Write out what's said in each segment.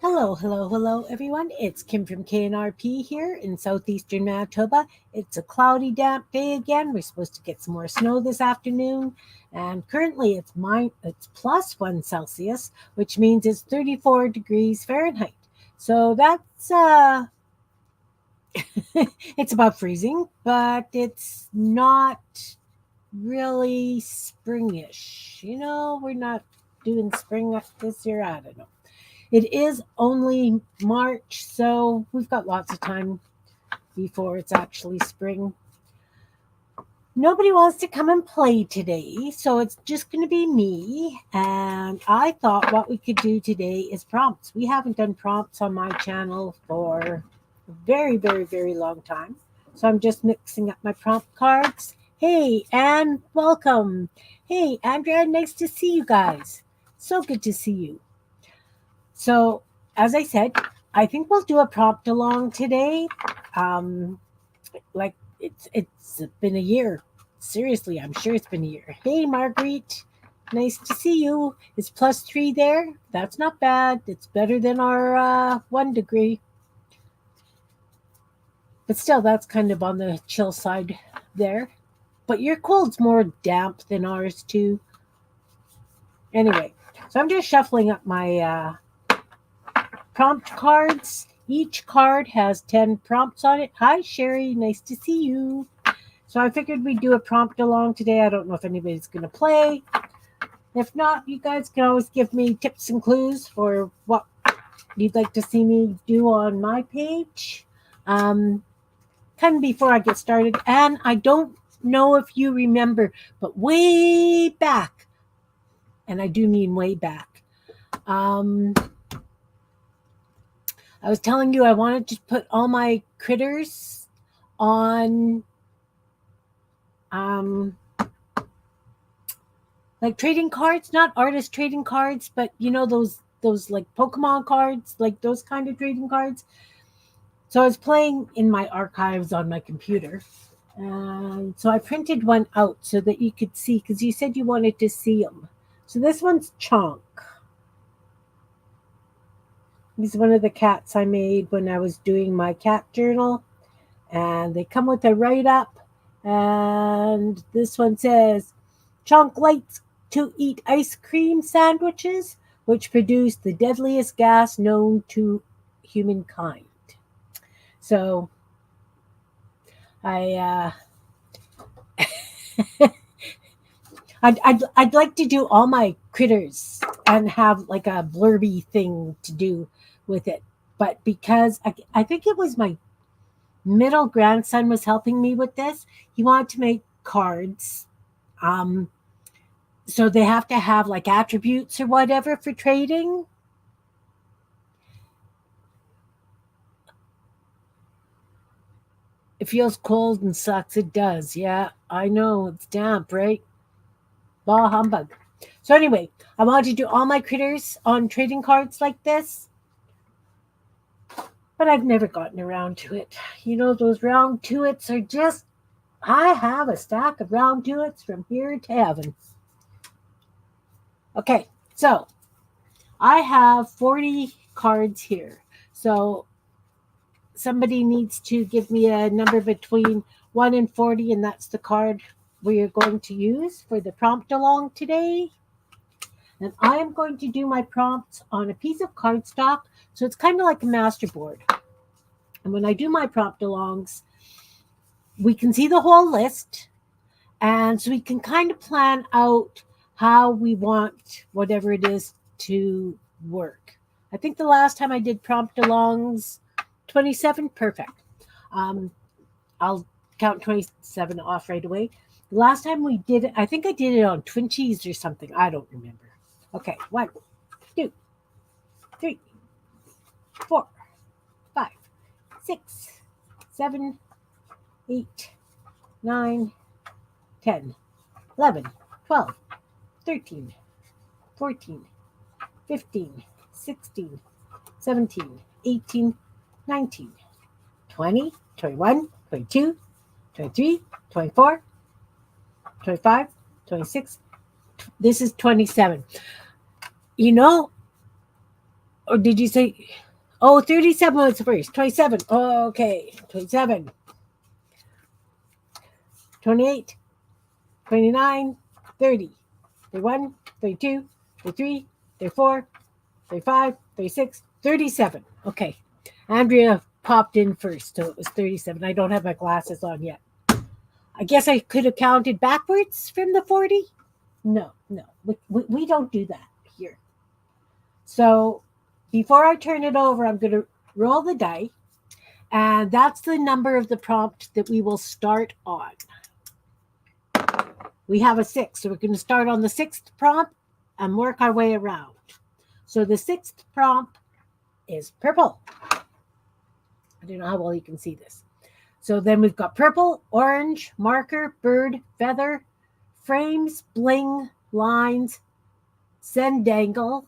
Hello, hello, hello, everyone. It's Kim from K&RP here in southeastern Manitoba. It's a cloudy, damp day again. We're supposed to get some more snow this afternoon, and currently it's plus 1 Celsius, which means it's 34 degrees Fahrenheit. So that's it's about freezing, but it's not really springish. We're not doing spring up this year. I don't know. It is only March, so we've got lots of time before it's actually spring. Nobody wants to come and play today, so it's just going to be me. And I thought what we could do today is prompts. We haven't done prompts on my channel for a very, very, very long time. So I'm just mixing up my prompt cards. Hey, and welcome. Hey, Andrea, nice to see you guys. So good to see you. So, as I said, I think we'll do a prompt along today. Um, like it's been a year. Seriously, I'm sure it's been a year. Hey, Marguerite, nice to see you. It's +3 there. That's not bad. It's better than our 1 degree, but still, that's kind of on the chill side there. But your cold's more damp than ours too. Anyway, so I'm just shuffling up my prompt cards. Each card has 10 prompts on it. Hi, Sherry. Nice to see you. So I figured we'd do a prompt along today. I don't know if anybody's going to play. If not, you guys can always give me tips and clues for what you'd like to see me do on my page. Kind of before I get started. And I don't know if you remember, but way back, and I do mean way back, I was telling you I wanted to put all my critters on like trading cards, not artist trading cards, but those like Pokemon cards, like those kind of trading cards. So I was playing in my archives on my computer. And so I printed one out so that you could see, because you said you wanted to see them. So this one's Chonk. He's one of the cats I made when I was doing my cat journal. And they come with a write up. And this one says, Chonk likes to eat ice cream sandwiches, which produce the deadliest gas known to humankind. So I I'd like to do all my critters and have like a blurby thing to do with it. But because I think it was my middle grandson was helping me with this, he wanted to make cards. So they have to have like attributes or whatever for trading. It feels cold and sucks. It does. Yeah, I know. It's damp, right? Bah humbug. So anyway, I wanted to do all my critters on trading cards like this, but I've never gotten around to it. Those round tuits are just, I have a stack of round tuits from here to heaven. Okay, so I have 40 cards here. So somebody needs to give me a number between 1 and 40, and that's the card we are going to use for the prompt along today. And I am going to do my prompts on a piece of cardstock, so it's kind of like a masterboard. And when I do my prompt alongs, we can see the whole list, and so we can kind of plan out how we want whatever it is to work. I think the last time I did prompt alongs, 27, perfect. I'll count 27 off right away. The last time we did it, I think I did it on Twin Cheese or something. I don't remember. Okay, 1, 2, 3, 4, 5, 6, 7, 8, 9, 10, 11, 12, 13, 14, 15, 16, 17, 18, 19, 20, 21, 22, 23, 24, 25, 26. This is 27. Or did you say? Oh, 37 was first. 27. Oh, okay. 27. 28. 29. 30. 31. 32. 33. 34. 35. 36. 37. Okay. Andrea popped in first, so it was 37. I don't have my glasses on yet. I guess I could have counted backwards from the 40. No. We don't do that here. So before I turn it over, I'm going to roll the die. And that's the number of the prompt that we will start on. We have a 6. So we're going to start on the 6th prompt and work our way around. So the 6th prompt is purple. I don't know how well you can see this. So then we've got purple, orange, marker, bird, feather, frames, bling, lines, send dangle.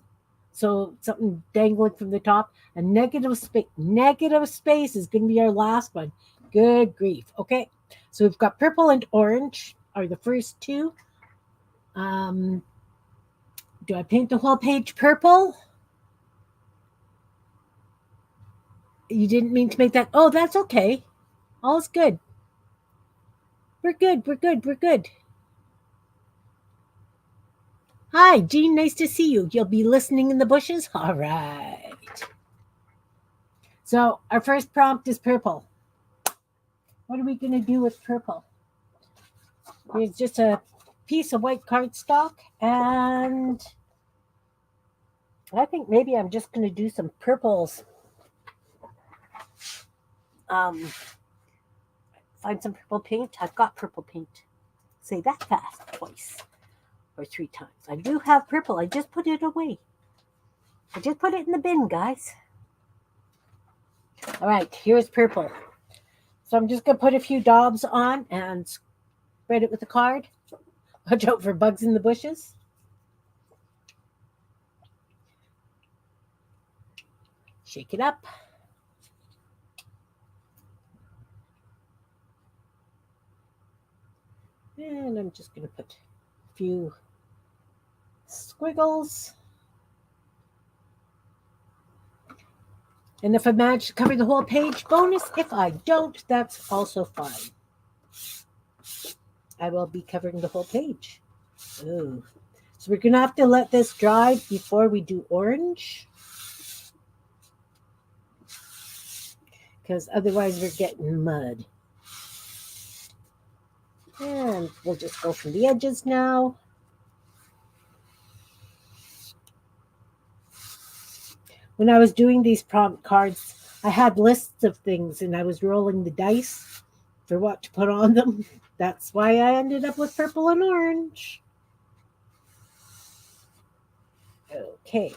So something dangling from the top. And negative space. Negative space is going to be our last one. Good grief. Okay. So we've got purple and orange are the first two. Do I paint the whole page purple? You didn't mean to make that. Oh, that's okay. All's good. We're good. Hi, Jean. Nice to see you. You'll be listening in the bushes? All right. So our first prompt is purple. What are we going to do with purple? Here's just a piece of white cardstock, and I think maybe I'm just going to do some purples. Find some purple paint. I've got purple paint. Say that fast twice or 3 times. I do have purple. I just put it away. I just put it in the bin, guys. All right, here's purple. So I'm just going to put a few daubs on and spread it with the card. Watch out for bugs in the bushes. Shake it up. And I'm just going to put a few squiggles. And if I manage to cover the whole page, bonus. If I don't, that's also fine. I will be covering the whole page. Ooh. So we're going to have to let this dry before we do orange. Because otherwise we're getting mud. And we'll just go from the edges now. When I was doing these prompt cards, I had lists of things and I was rolling the dice for what to put on them. That's why I ended up with purple and orange. Okay.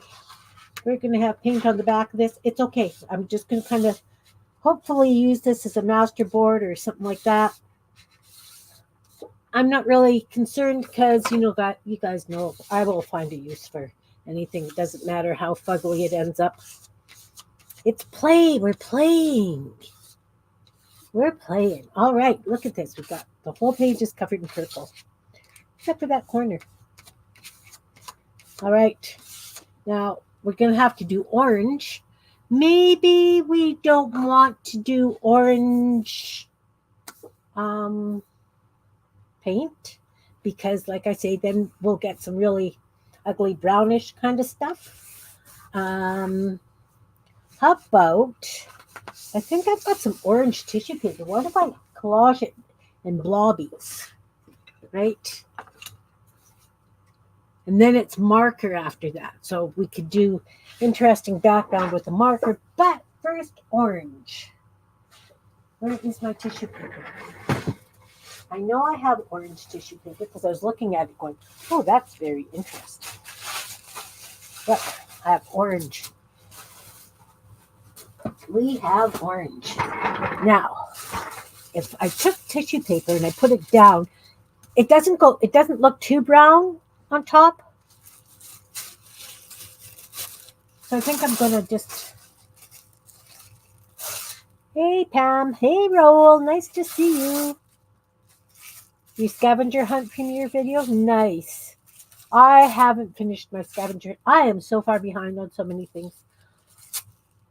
We're going to have paint on the back of this. It's okay. I'm just going to kind of hopefully use this as a master board or something like that. I'm not really concerned because, you guys know I will find a use for anything. It doesn't matter how fugly it ends up. It's play. We're playing. All right. Look at this. We've got the whole page is covered in purple. Except for that corner. All right. Now, we're going to have to do orange. Maybe we don't want to do orange paint. Because, like I say, then we'll get some really ugly brownish kind of stuff. How about, I think I've got some orange tissue paper. What if I collage it in blobbies, right? And then it's marker after that. So we could do interesting background with the marker, but first orange. Where is my tissue paper? I know I have orange tissue paper because I was looking at it going, oh, that's very interesting. But I have orange. We have orange. Now, if I took tissue paper and I put it down, it doesn't look too brown on top. So I think I'm going to just... Hey, Pam. Hey, Roel. Nice to see you. Your scavenger hunt premiere video? Nice. I haven't finished my scavenger. I am so far behind on so many things.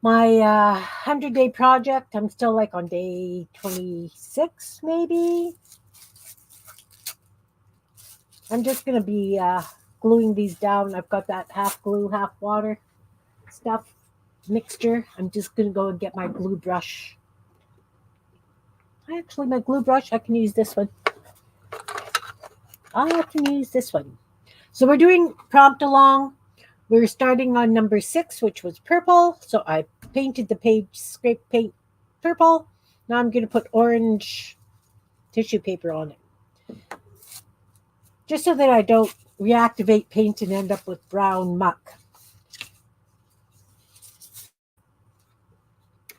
My 100-day project, I'm still like on day 26, maybe. I'm just going to be gluing these down. I've got that half glue, half water stuff mixture. I'm just going to go and get my glue brush. Actually, my glue brush, I can use this one. So we're doing prompt along. We're starting on number 6, which was purple. So I painted the page, scrape paint purple. Now I'm going to put orange tissue paper on it. Just so that I don't reactivate paint and end up with brown muck.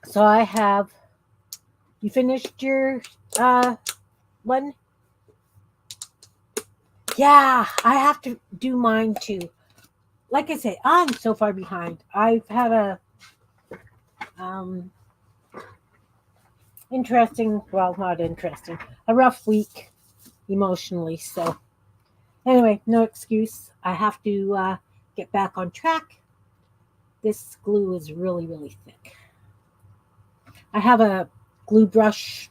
So I have, you finished your one? Yeah, I have to do mine too. Like I say, I'm so far behind. I've had a a rough week emotionally. So anyway, no excuse. I have to get back on track. This glue is really, really thick. I have a glue brush,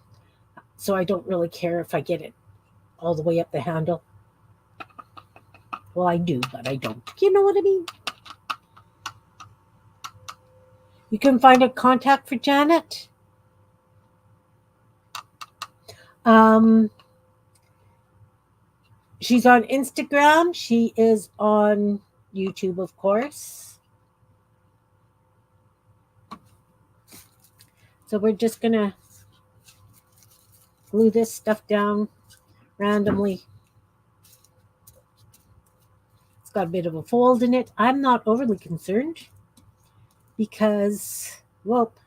so I don't really care if I get it all the way up the handle. Well, I do, but I don't. You know what I mean? You can find a contact for Janet. She's on Instagram. She is on YouTube, of course. So we're just going to glue this stuff down randomly. It's got a bit of a fold in it. I'm not overly concerned because, whoop,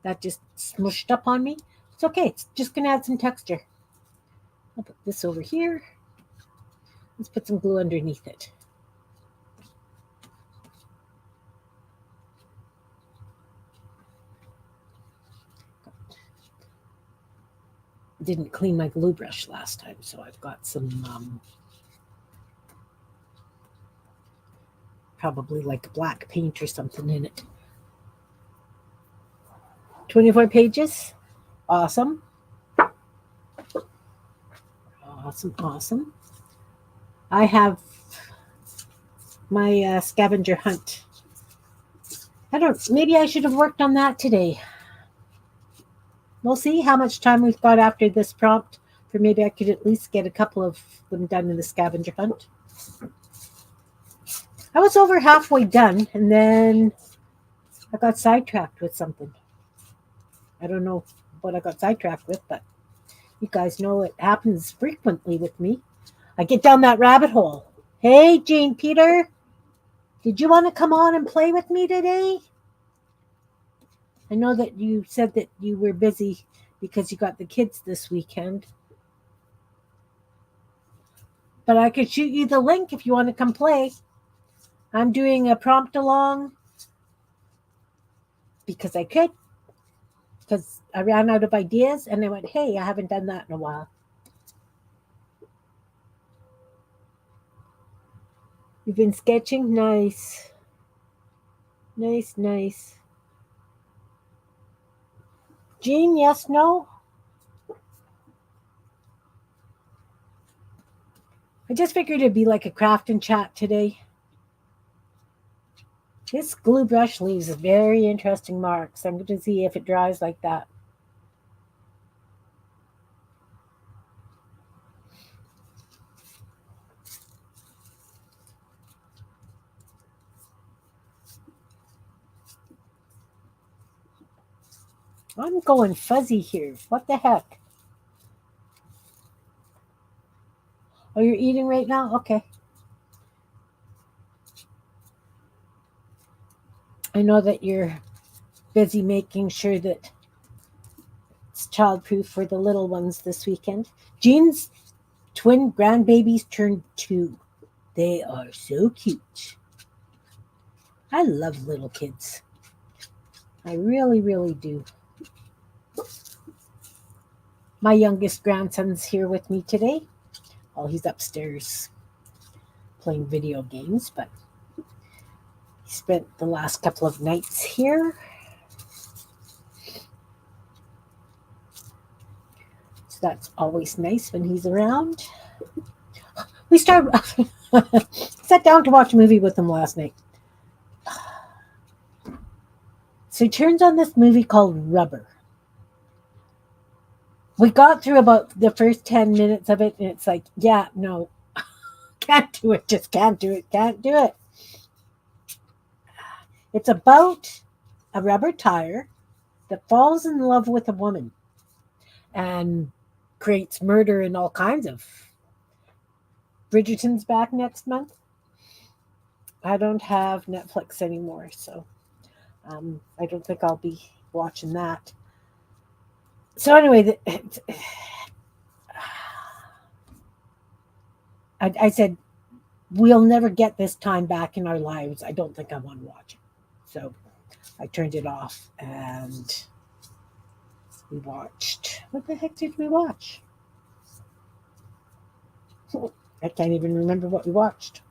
that just smushed up on me. It's okay. It's just going to add some texture. I'll put this over here. Let's put some glue underneath it. Didn't clean my glue brush last time, so I've got some probably like black paint or something in it. 24 pages. Awesome. Awesome. I have my scavenger hunt. Maybe I should have worked on that today. We'll see how much time we've got after this prompt, for maybe I could at least get a couple of them done in the scavenger hunt. I was over halfway done, and then I got sidetracked with something. I don't know what I got sidetracked with, but you guys know it happens frequently with me. I get down that rabbit hole. Hey, Jane Peter, did you want to come on and play with me today? I know that you said that you were busy because you got the kids this weekend. But I could shoot you the link if you want to come play. I'm doing a prompt along because I could. Because I ran out of ideas and I went, hey, I haven't done that in a while. You've been sketching? Nice. Nice. Jean, yes, no? I just figured it'd be like a craft and chat today. This glue brush leaves very interesting marks. I'm going to see if it dries like that. I'm going fuzzy here. What the heck? Oh, you're eating right now? Okay. I know that you're busy making sure that it's childproof for the little ones this weekend. Jean's twin grandbabies turned 2. They are so cute. I love little kids. I really, really do. My youngest grandson's here with me today. Well, he's upstairs playing video games, but he spent the last couple of nights here. That's always nice when he's around. We sat down to watch a movie with him last night. So he turns on this movie called Rubber. We got through about the first 10 minutes of it, and it's like, yeah, no, can't do it, just can't do it, can't do it. It's about a rubber tire that falls in love with a woman and creates murder and all kinds of. Bridgerton's back next month. I don't have Netflix anymore, so I don't think I'll be watching that. So anyway, I said, we'll never get this time back in our lives. I don't think I want to watch it. So I turned it off and we watched. What the heck did we watch? I can't even remember what we watched.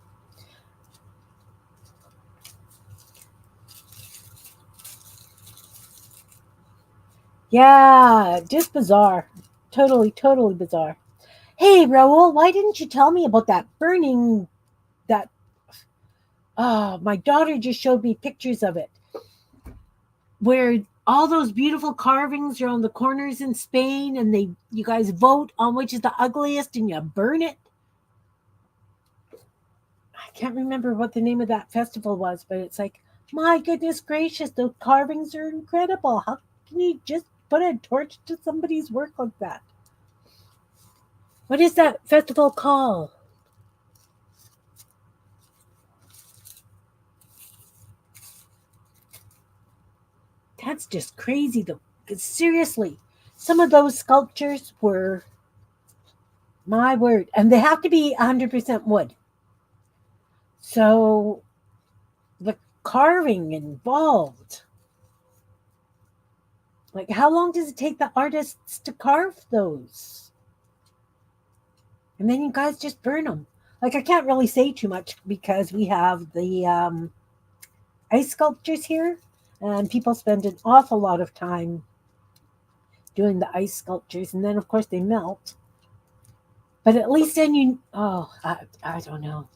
Yeah, just bizarre. Totally bizarre. Hey, Raul, why didn't you tell me about that burning, that, oh, my daughter just showed me pictures of it, where all those beautiful carvings are on the corners in Spain, and you guys vote on which is the ugliest, and you burn it. I can't remember what the name of that festival was, but it's like, my goodness gracious, those carvings are incredible. How can you just put a torch to somebody's work like that? What is that festival called? That's just crazy, though. Seriously, some of those sculptures were, my word, and they have to be 100% wood. So the carving involved, like, how long does it take the artists to carve those? And then you guys just burn them. Like, I can't really say too much because we have the ice sculptures here, and people spend an awful lot of time doing the ice sculptures, and then of course they melt. But at least then I don't know.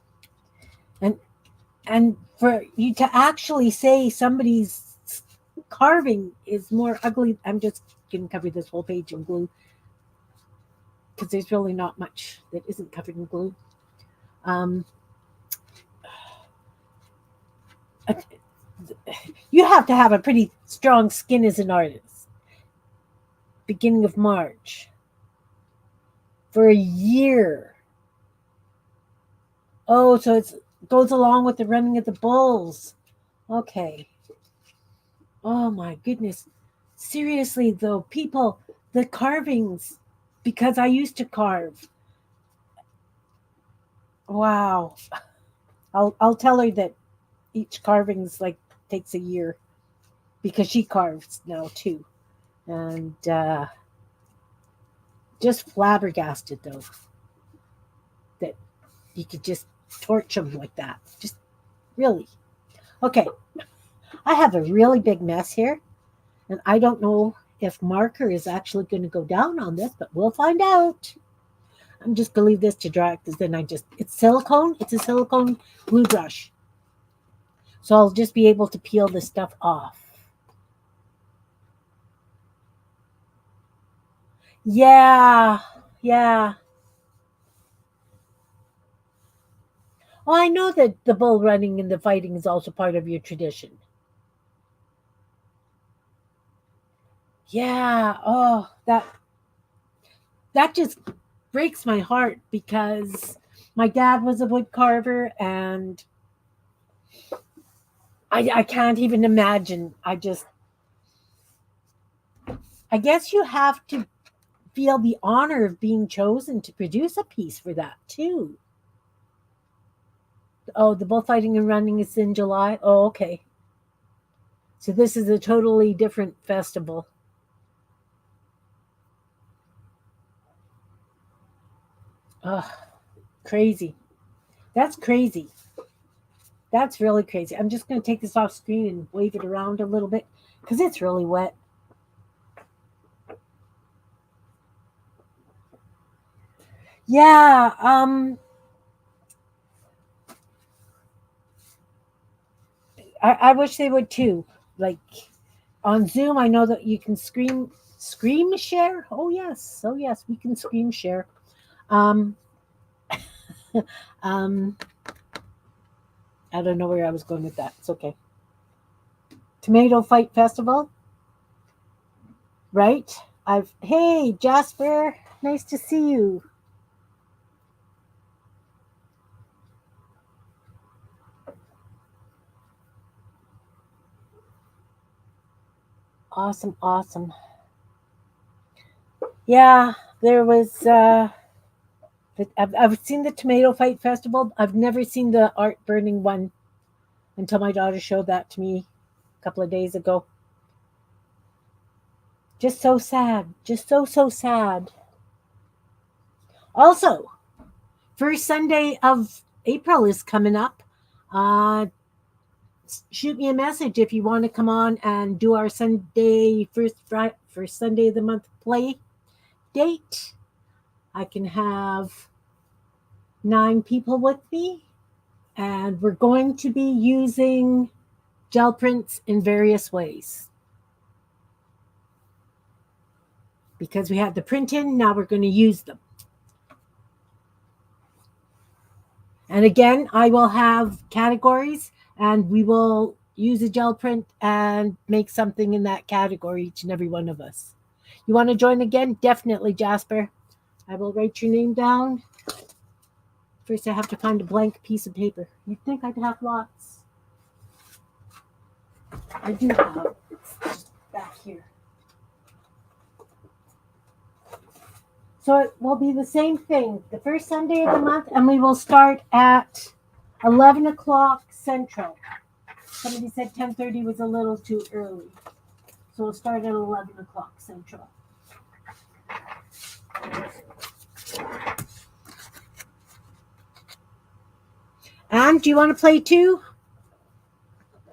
And for you to actually say somebody's carving is more ugly, I'm just going to cover this whole page in glue because there's really not much that isn't covered in glue. You have to have a pretty strong skin as an artist. Beginning of March. For a year. Oh, so it goes along with the running of the bulls. Okay. Oh my goodness. Seriously though, people, the carvings, because I used to carve. Wow. I'll tell her that each carving's like takes a year because she carves now too. And just flabbergasted though that you could just torch them like that. Just really. Okay. I have a really big mess here, and I don't know if marker is actually going to go down on this, but we'll find out. I'm just going to leave this to dry because then it's silicone. It's a silicone glue brush. So I'll just be able to peel this stuff off. Yeah. Well, I know that the bull running and the fighting is also part of your tradition. Yeah. Oh, that just breaks my heart because my dad was a wood carver and I can't even imagine. I guess you have to feel the honor of being chosen to produce a piece for that too. Oh, the bullfighting and running is in July. Oh, okay. So this is a totally different festival. Oh, crazy. That's crazy. That's really crazy. I'm just going to take this off screen and wave it around a little bit because it's really wet. Yeah. I wish they would too. Like on Zoom, I know that you can scream share. Oh yes, we can scream share. Um, um, I don't know where I was going with that. It's okay. Tomato Fight Festival, right? Hey Jasper, nice to see you. Awesome, awesome. Yeah, there was. I've seen the Tomato Fight Festival. I've never seen the art burning one until my daughter showed that to me a couple of days ago. Just so sad. Just so sad. Also, first Sunday of April is coming up. Uh, Shoot me a message if you want to come on and do our first Sunday of the month play date. I can have 9 people with me, and we're going to be using gel prints in various ways. Because we have the print in, now we're going to use them. And again, I will have categories and we will use a gel print and make something in that category, each and every one of us. You want to join again? Definitely, Jasper. I will write your name down. First, I have to find a blank piece of paper. You'd think I'd have lots. I do have. It's just back here. So it will be the same thing, the first Sunday of the month, and we will start at 11 o'clock Central. Somebody said 10:30 was a little too early. So we'll start at 11 o'clock Central. And do you want to play too?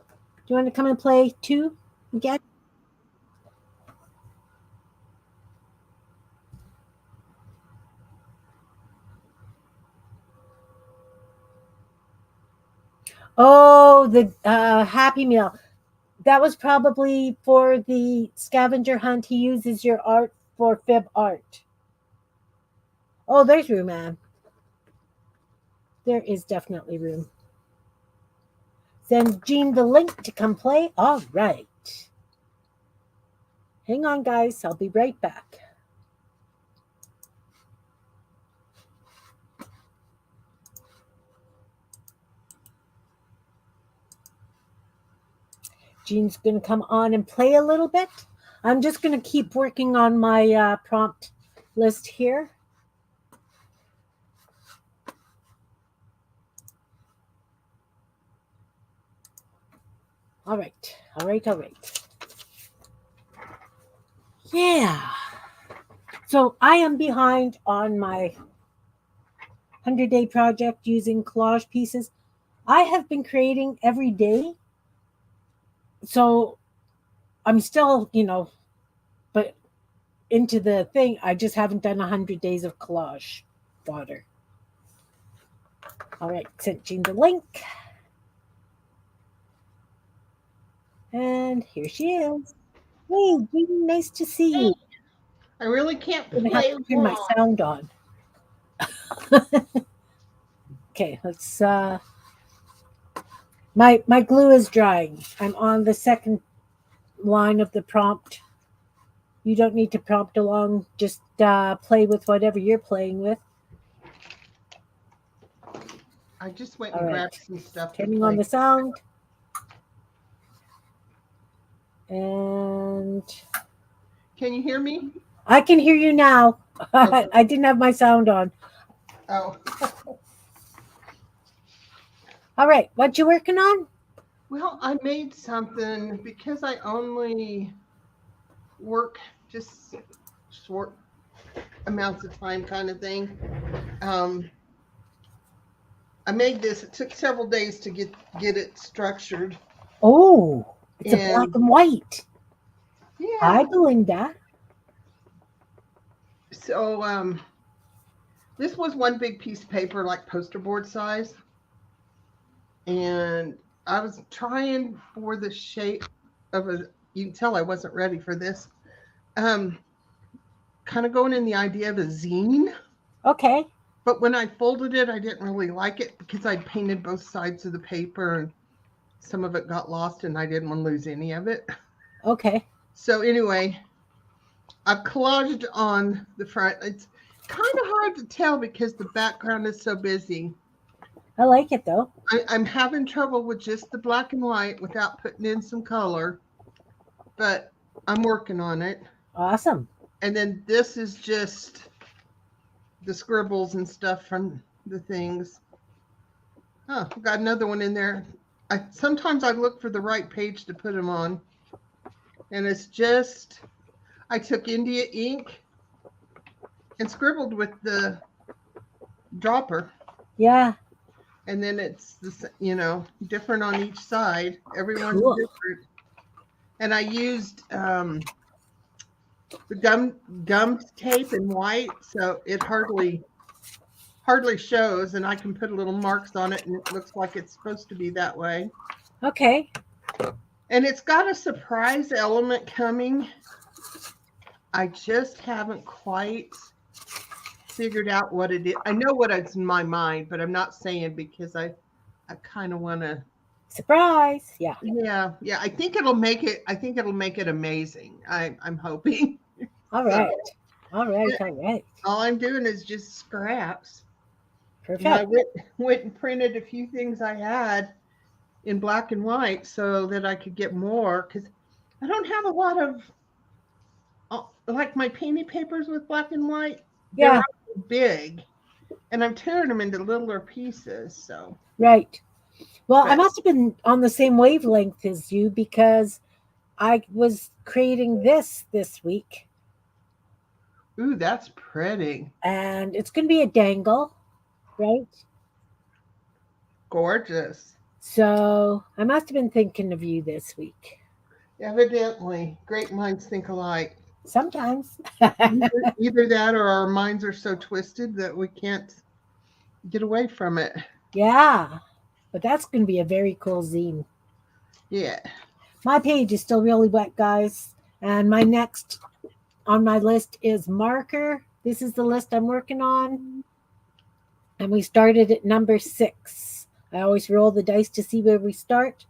Do you want to come and play too again? Oh, the Happy Meal. That was probably for the scavenger hunt. He uses your art for fib art. Oh, there's room, Anne. There is definitely room. Send Jean the link to come play. All right. Hang on, guys. I'll be right back. Jean's going to come on and play a little bit. I'm just going to keep working on my prompt list here. All right. Yeah. So I am behind on my 100-day project using collage pieces. I have been creating every day. So I'm still, but into the thing, I just haven't done 100 days of collage fodder. All right, sent Jean the link. And here she is. Hey, Jean, nice to see you. I really can't I'm gonna have play to turn my long. sound on. Okay, let's my glue is drying. I'm on the second line of the prompt. You don't need to prompt along, just play with whatever you're playing with. I just went All and right, grabbed some stuff to turning on play. the sound. And Can you hear me? I can hear you now. Okay. I didn't have my sound on. Oh, All right, what you working on? well, I made something because I only work just short amounts of time, kind of thing. Um, I made this. It took several days to get it structured, Oh, it's a black and and white. yeah. I believe that. So This was one big piece of paper, like poster board size. And I was trying for the shape of a, you can tell I wasn't ready for this. Um, Kind of going in the idea of a zine. Okay. But when I folded it, I didn't really like it because I'd painted both sides of the paper and some of it got lost and I didn't want to lose any of it. Okay. So anyway, I've collaged on the front. It's kind of hard to tell because the background is so busy. I like it though. I'm having trouble with just the black and white without putting in some color, but I'm working on it. Awesome. And then this is just the scribbles and stuff from the things. Oh, got another one in there. Sometimes I look for the right page to put them on. And it's just, I took India ink and scribbled with the dropper. Yeah. And then it's, different on each side. Everyone's Cool. different. And I used the gum tape in white, so it hardly shows, and I can put little marks on it, and it looks like it's supposed to be that way. Okay. And it's got a surprise element coming. I just haven't quite figured out what it is. I know what it's in my mind, but I'm not saying because I kind of want to. Surprise. Yeah. Yeah. I think it'll make it. I think it'll make it amazing. I'm hoping. All right. All right. All I'm doing is just scraps. Perfect. And I went and printed a few things I had in black and white so that I could get more, because I don't have a lot of like my painted papers with black and white. Yeah. They're big, and I'm tearing them into littler pieces. So right. Well, I must have been on the same wavelength as you because I was creating this week. Ooh, that's pretty. And it's going to be a dangle, right? Gorgeous. So I must have been thinking of you this week. Evidently, great minds think alike. Sometimes. Either that or our minds are so twisted that we can't get away from it. Yeah. But that's going to be a very cool zine. Yeah. My page is still really wet, guys. And my next on my list is marker. This is the list I'm working on. And we started at number 6. I always roll the dice to see where we start.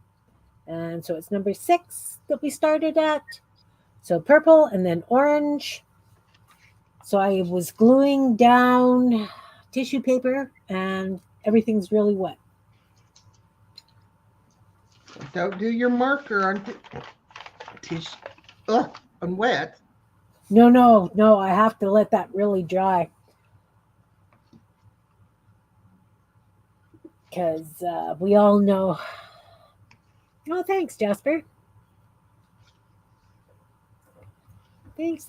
And so it's number 6 that we started at. So purple and then orange. So I was gluing down tissue paper and everything's really wet. Don't do your marker on tissue. On wet. No. I have to let that really dry. Because we all know. Oh, thanks, Jasper. Thanks.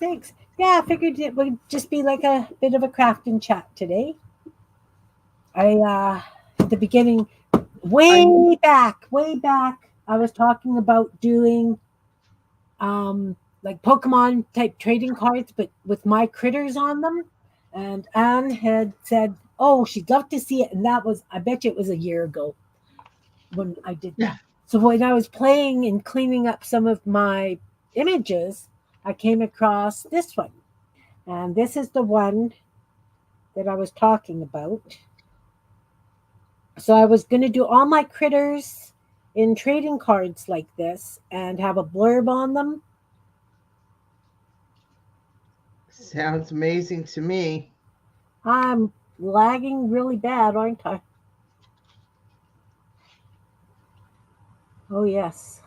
Yeah, I figured it would just be like a bit of a crafting chat today. At the beginning, way back, I was talking about doing like Pokemon type trading cards, but with my critters on them. And Anne had said, oh, she'd love to see it. And that was, I bet you it was a year ago when I did that. Yeah. So when I was playing and cleaning up some of my images, I came across this one. And this is the one that I was talking about. So I was going to do all my critters in trading cards like this and have a blurb on them. Sounds amazing to me. I'm lagging really bad, aren't I? Oh, yes.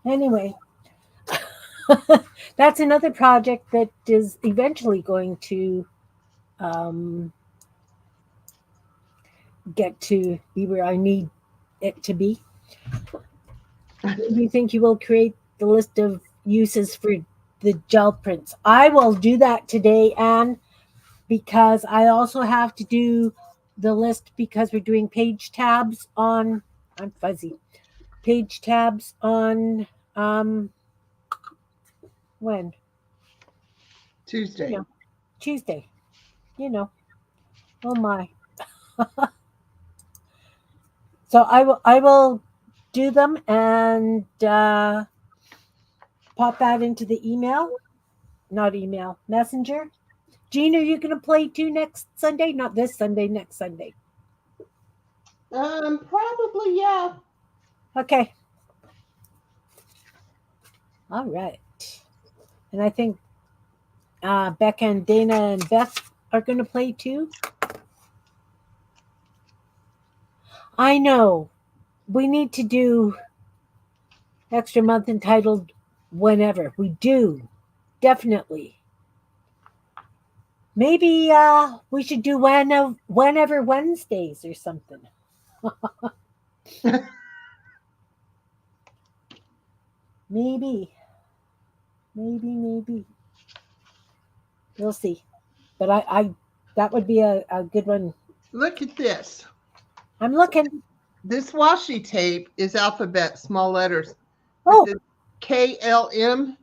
Anyway, that's another project that is eventually going to get to be where I need it to be. Do you think you will create the list of uses for the gel prints? I will do that today, Anne, because I also have to do the list because we're doing page tabs on, I'm fuzzy, page tabs on, when? Tuesday. Tuesday. You know. Oh my. So I will do them and pop that into the email. Not email, messenger. Gene, are you going to play too next Sunday? Not this Sunday, next Sunday. Probably, yeah. Okay. All right. And I think Becca and Dana and Beth are going to play too. I know. We need to do extra month entitled whenever. We do. Definitely. Maybe we should do whenever Wednesdays or something. Maybe. Maybe. We'll see. But I that would be a good one. Look at this. I'm looking. This washi tape is alphabet, small letters. But Oh, the KLM,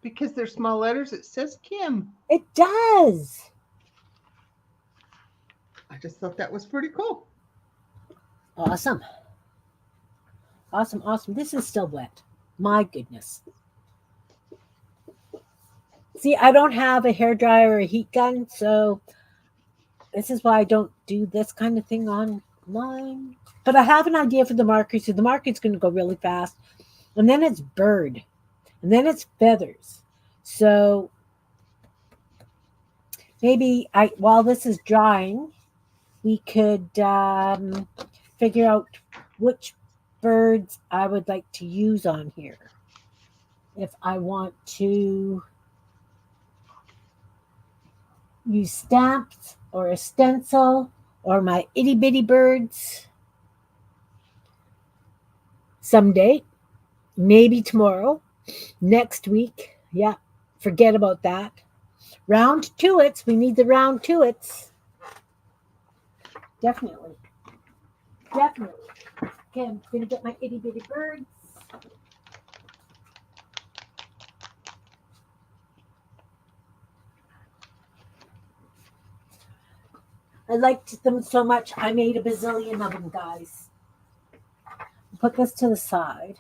because they're small letters, it says Kim. it does. I just thought that was pretty cool. Awesome. Awesome. This is still wet. My goodness. See, I don't have a hair dryer or a heat gun, so this is why I don't do this kind of thing online. But I have an idea for the marker, so the marker's going to go really fast. And then it's bird. And then it's feathers. So maybe while this is drying, we could figure out which birds I would like to use on here. If I want to use stamps or a stencil or my itty bitty birds someday, maybe tomorrow, next week. Yeah, forget about that. Round tuits. We need the round tuits. Definitely. Okay, I'm going to get my itty bitty birds. I liked them so much, I made a bazillion of them, guys. Put this to the side.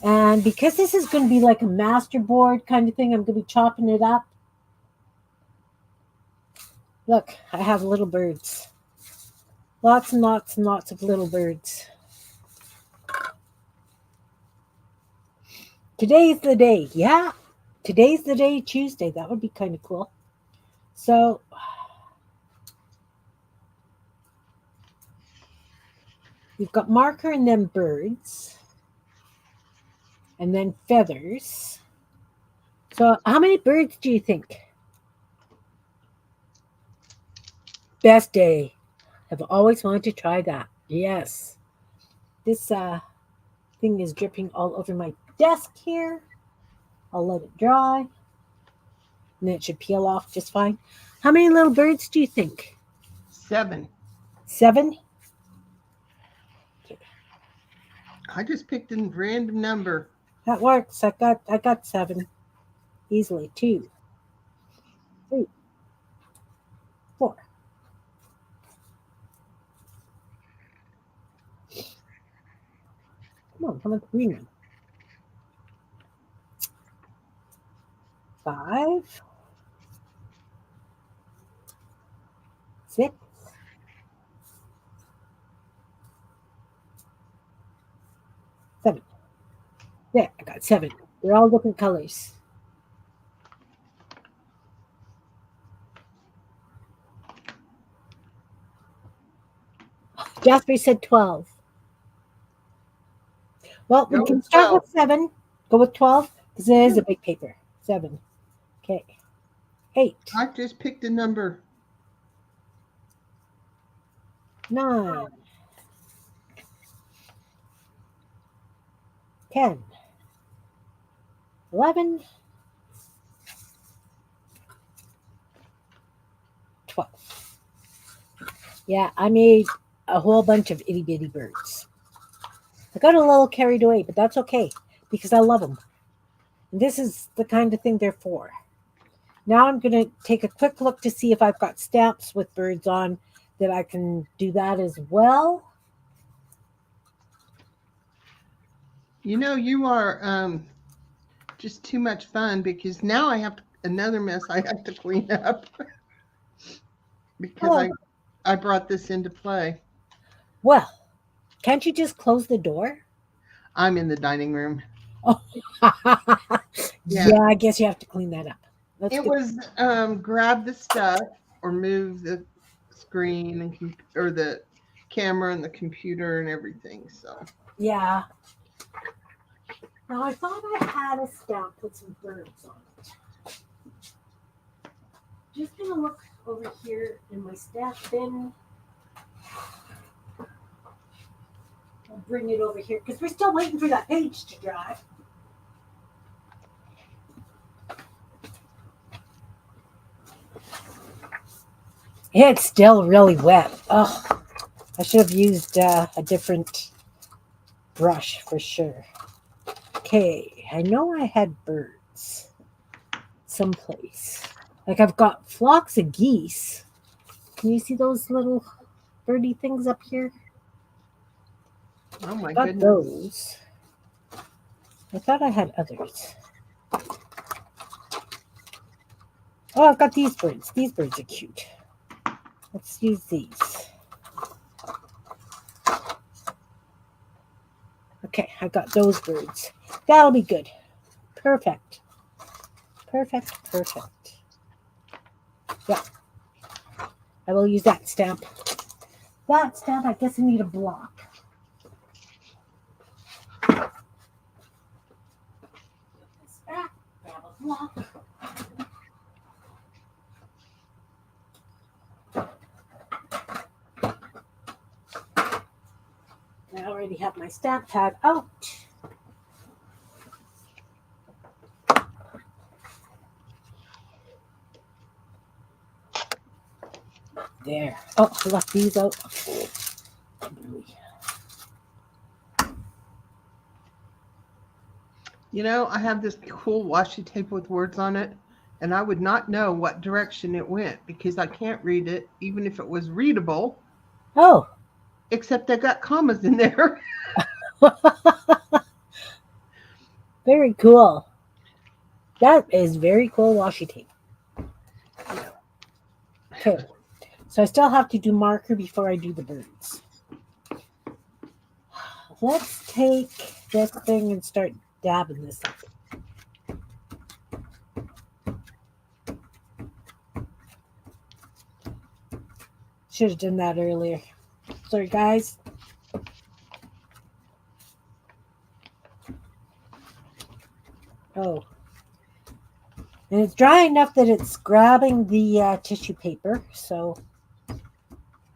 And because this is going to be like a masterboard kind of thing, I'm going to be chopping it up. Look, I have little birds. Lots and lots and lots of little birds. Today's the day. Yeah, today's the day, Tuesday. That would be kind of cool. So we've got marker and then birds. And then feathers. So how many birds do you think? Best day. I've always wanted to try that. Yes. This thing is dripping all over my desk here. I'll let it dry. And then it should peel off just fine. How many little birds do you think? 7. 7? Okay. I just picked a random number. That works. I got 7. Easily. 2, 3, 4. Come on, green one. 5, 6, 7. There, I got 7. They're all different colors. Jasper said 12. Well, we can start with 7. Go with 12 because it is a big paper. 7. Okay. 8. I just picked a number. 9. 10. 11. 12. Yeah, I made a whole bunch of itty bitty birds. I got a little carried away, but that's okay because I love them. And this is the kind of thing they're for. Now I'm going to take a quick look to see if I've got stamps with birds on that I can do that as well. You are just too much fun because now I have another mess I have to clean up because Oh, I brought this into play. well, can't you just close the door? I'm in the dining room. Oh, Yeah. yeah, I guess you have to clean that up. Let's It get. was grab the stuff or move the screen and or the camera and the computer and everything. So Yeah. Now I thought I had a stamp with some birds on it. Just gonna look over here in my stamp bin. I'll bring it over here because we're still waiting for that page to dry. It's still really wet. Oh, I should have used a different brush for sure. Okay, I know I had birds someplace. Like I've got flocks of geese. Can you see those little birdie things up here? oh my Got goodness. those. I thought I had others. Oh, I've got these birds. These birds are cute. Let's use these. Okay, I got those birds. That'll be good. Perfect. Perfect. Yeah, I will use that stamp. That stamp, I guess I need a block. Grab a block. I already have my stamp pad out. There. Oh, I left these out. I have this cool washi tape with words on it, and I would not know what direction it went because I can't read it, even if it was readable, Oh. except I got commas in there. Very cool. That is very cool washi tape. Okay. So I still have to do marker before I do the birds. Let's take this thing and start dabbing this up. Should have done that earlier. Sorry, guys. Oh. And it's dry enough that it's grabbing the tissue paper, so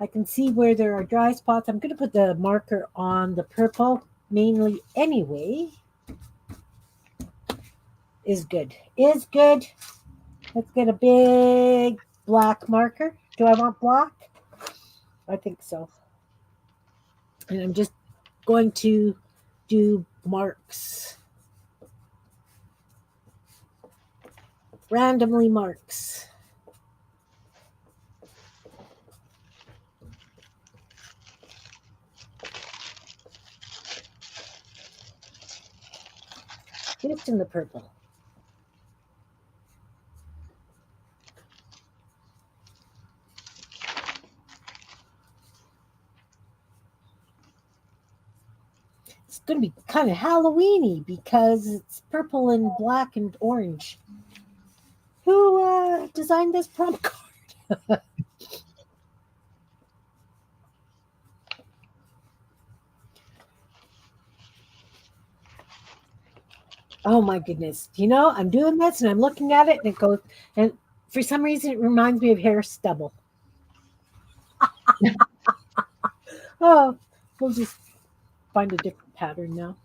I can see where there are dry spots. I'm going to put the marker on the purple, mainly anyway. Is good. Let's get a big black marker. Do I want black? I think so. And I'm just going to do marks. Randomly marks. Just in the purple. It's going to be kind of Halloweeny because it's purple and black and orange. Who designed this prompt card? Oh my goodness. I'm doing this and I'm looking at it and it goes, and for some reason it reminds me of hair stubble. Oh, we'll just find a different pattern now.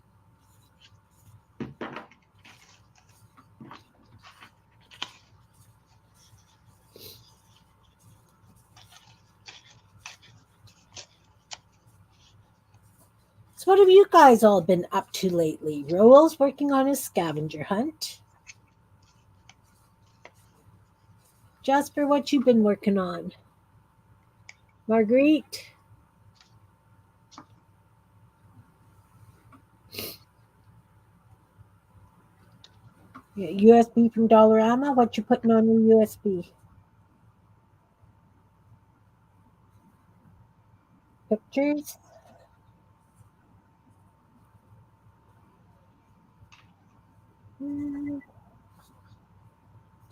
So what have you guys all been up to lately? Roel's working on his scavenger hunt. Jasper, what you been working on? Marguerite? Yeah, USB from Dollarama? What you putting on your USB? Pictures? Mm,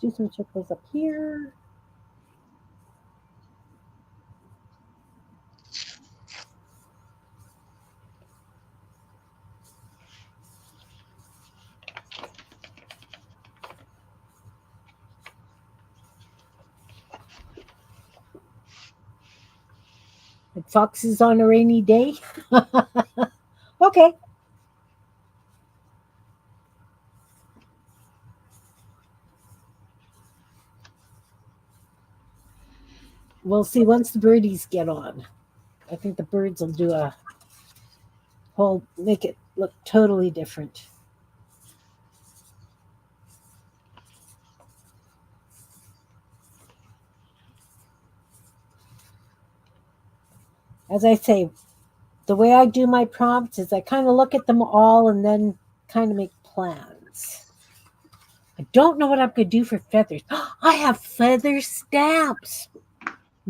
do some circles up here. Like foxes on a rainy day? Okay. We'll see once the birdies get on. I think the birds will do a whole, make it look totally different. As I say, the way I do my prompts is I kind of look at them all and then kind of make plans. I don't know what I'm going to do for feathers. I have feather stamps.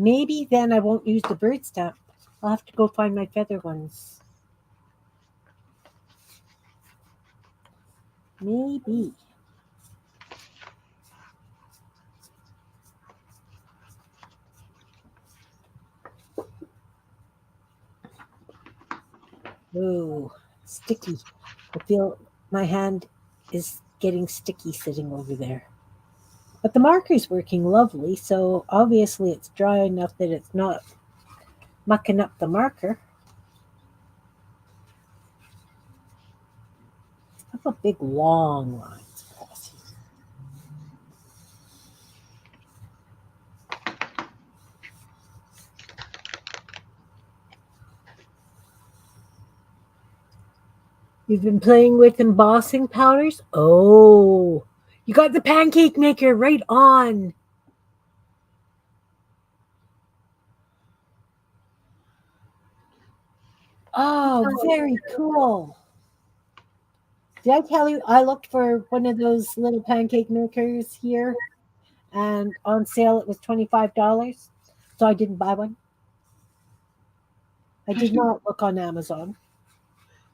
Maybe then I won't use the bird stamp. I'll have to go find my feather ones. Maybe. Ooh, sticky. I feel my hand is getting sticky sitting over there. But the marker's working lovely, so obviously it's dry enough that it's not mucking up the marker. I have a big long lines across here. You've been playing with embossing powders? Oh, you got the pancake maker right on. Oh, very cool. Did I tell you I looked for one of those little pancake makers here and on sale it was $25. So I didn't buy one. I did not look on Amazon.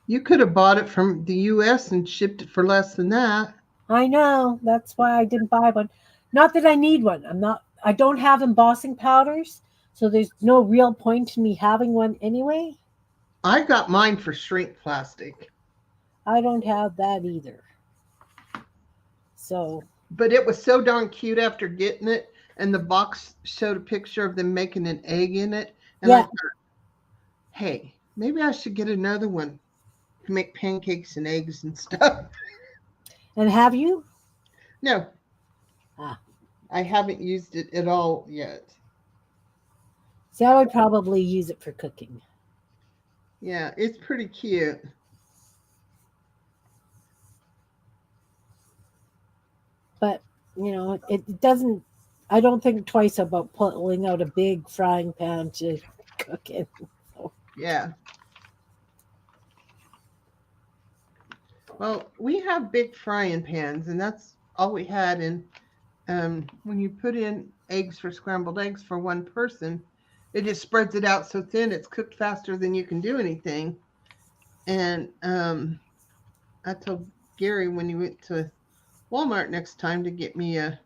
You could have bought it from the US and shipped it for less than that. I know. That's why I didn't buy one. Not that I need one. I don't have embossing powders, so there's no real point in me having one anyway. I got mine for shrink plastic, I don't have that either. So, but it was so darn cute after getting it. And the box showed a picture of them making an egg in it. And I yeah. thought, hey, maybe I should get another one to make pancakes and eggs and stuff. And have you? No, Ah. I haven't used it at all yet. So I would probably use it for cooking. Yeah, it's pretty cute. But, it doesn't, I don't think twice about pulling out a big frying pan to cook in. So, Yeah. Well, we have big frying pans, and that's all we had. And when you put in eggs for scrambled eggs for one person, it just spreads it out so thin it's cooked faster than you can do anything. And I told Gary when he went to Walmart next time to get me a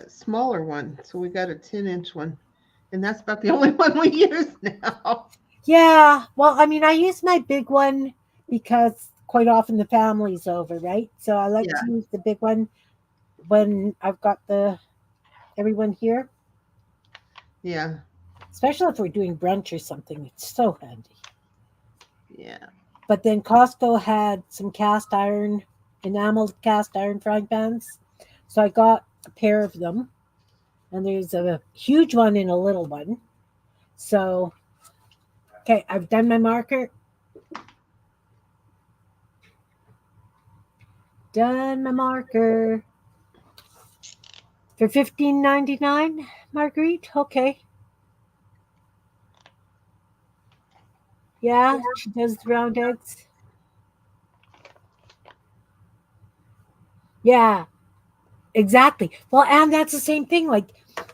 smaller one. So we got a 10-inch one. And that's about the only one we use now. yeah. Well, I mean, I use my big one because quite often the family's over, right? So I like Yeah. to use the big one when I've got everyone here, Yeah. especially if we're doing brunch or something. It's so handy. Yeah. But then Costco had some enameled cast iron frying pans. So I got a pair of them. And there's a huge one and a little one. So, okay, I've done my marker. Done my marker. For $15.99, Marguerite? Okay. Yeah, she does the round eggs. Yeah, exactly. Well, and that's the same thing. Like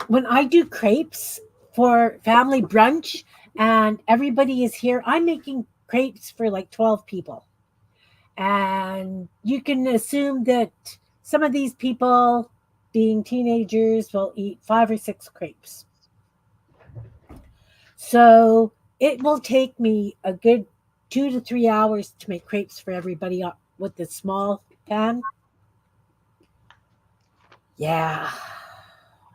when I do crepes for family brunch and everybody is here, I'm making crepes for like 12 people. And you can assume that some of these people, being teenagers, will eat 5 or 6 crepes. So it will take me a good 2 to 3 hours to make crepes for everybody with the small pan. Yeah.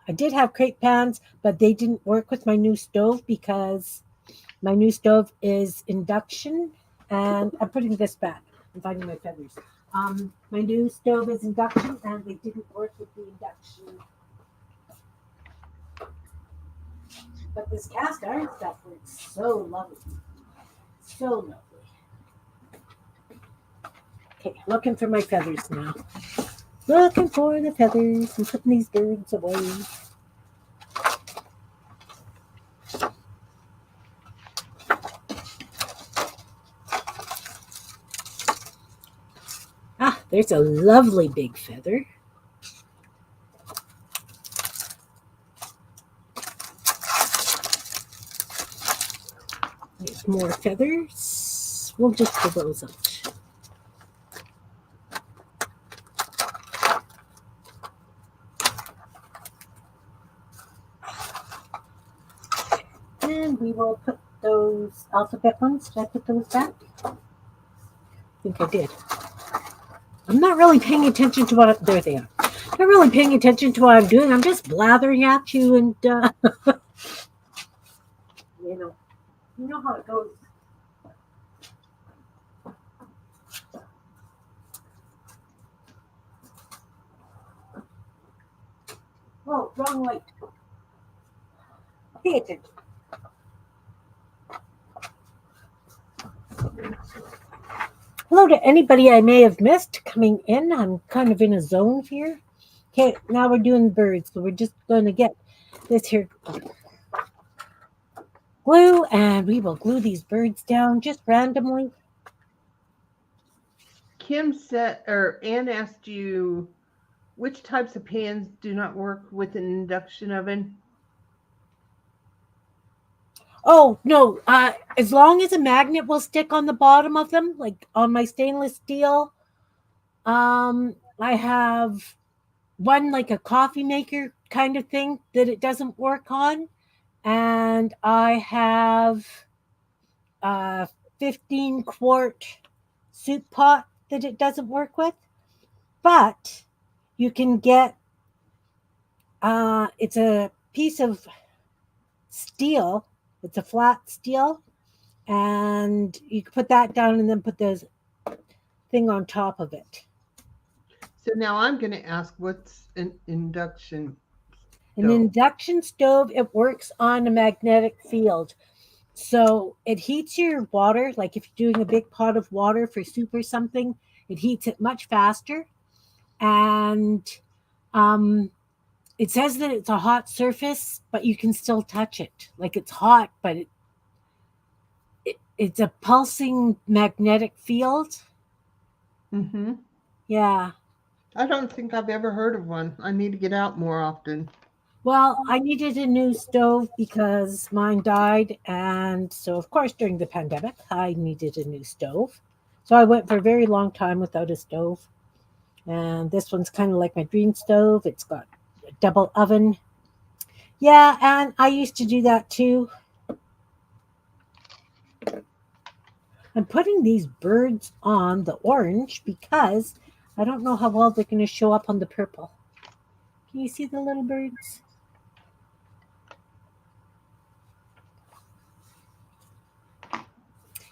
I did have crepe pans, but they didn't work with my new stove because my new stove is induction. And I'm putting this back. I'm finding my feathers. My new stove is induction, and they didn't work with the induction. But this cast iron stuff works so lovely. So lovely. Okay, looking for my feathers now. Looking for the feathers and putting these birds away. Ah, there's a lovely big feather. There's more feathers. We'll just pull those out. And we will put those alphabet ones. Did I put those back? I think I did. I'm not really paying attention to there they are. Not really paying attention to what I'm doing. I'm just blathering at you, and you know how it goes. Oh, wrong light. Pay attention. Hello to anybody I may have missed coming in. I'm kind of in a zone here. Okay, now we're doing birds, so we're just going to get this here glue, and we will glue these birds down just randomly. Kim said, or Anne asked you, which types of pans do not work with an induction oven? Oh no! As long as a magnet will stick on the bottom of them, like on my stainless steel, I have one like a coffee maker kind of thing that it doesn't work on, and I have a 15-quart soup pot that it doesn't work with. But you can get it's a piece of steel. It's a flat steel, and you can put that down and then put this thing on top of it. So now I'm going to ask, what's an induction An stove? induction stove, it works on a magnetic field. So it heats your water, like if you're doing a big pot of water for soup or something, it heats it much faster. And um, it says that it's a hot surface, but you can still touch it. Like it's hot, but it's a pulsing magnetic field. Mm-hmm. Yeah. I don't think I've ever heard of one. I need to get out more often. Well, I needed a new stove because mine died. And so, of course, during the pandemic, I needed a new stove. So I went for a very long time without a stove. And this one's kind of like my dream stove. It's got a double oven. Yeah, and I used to do that too. I'm putting these birds on the orange because I don't know how well they're going to show up on the purple. Can you see the little birds?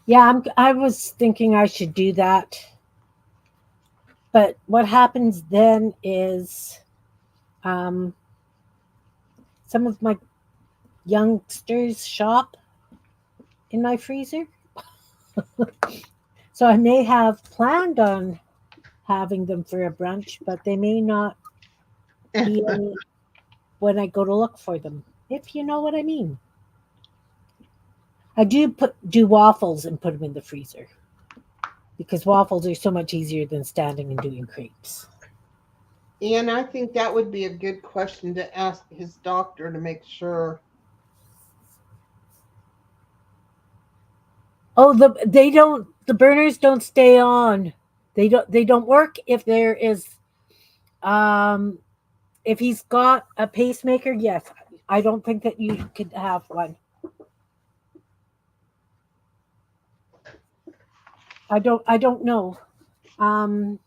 Yeah, I was thinking I should do that. But what happens then is um, some of my youngsters shop in my freezer. So I may have planned on having them for a brunch, but they may not be any. when I go to look for them, if you know what I mean. I do waffles and put them in the freezer because waffles are so much easier than standing and doing crepes. And I think that would be a good question to ask his doctor to make sure. Oh, the burners don't stay on. They don't work if there is um if he's got a pacemaker. Yes, I don't think that you could have one. I don't know. Um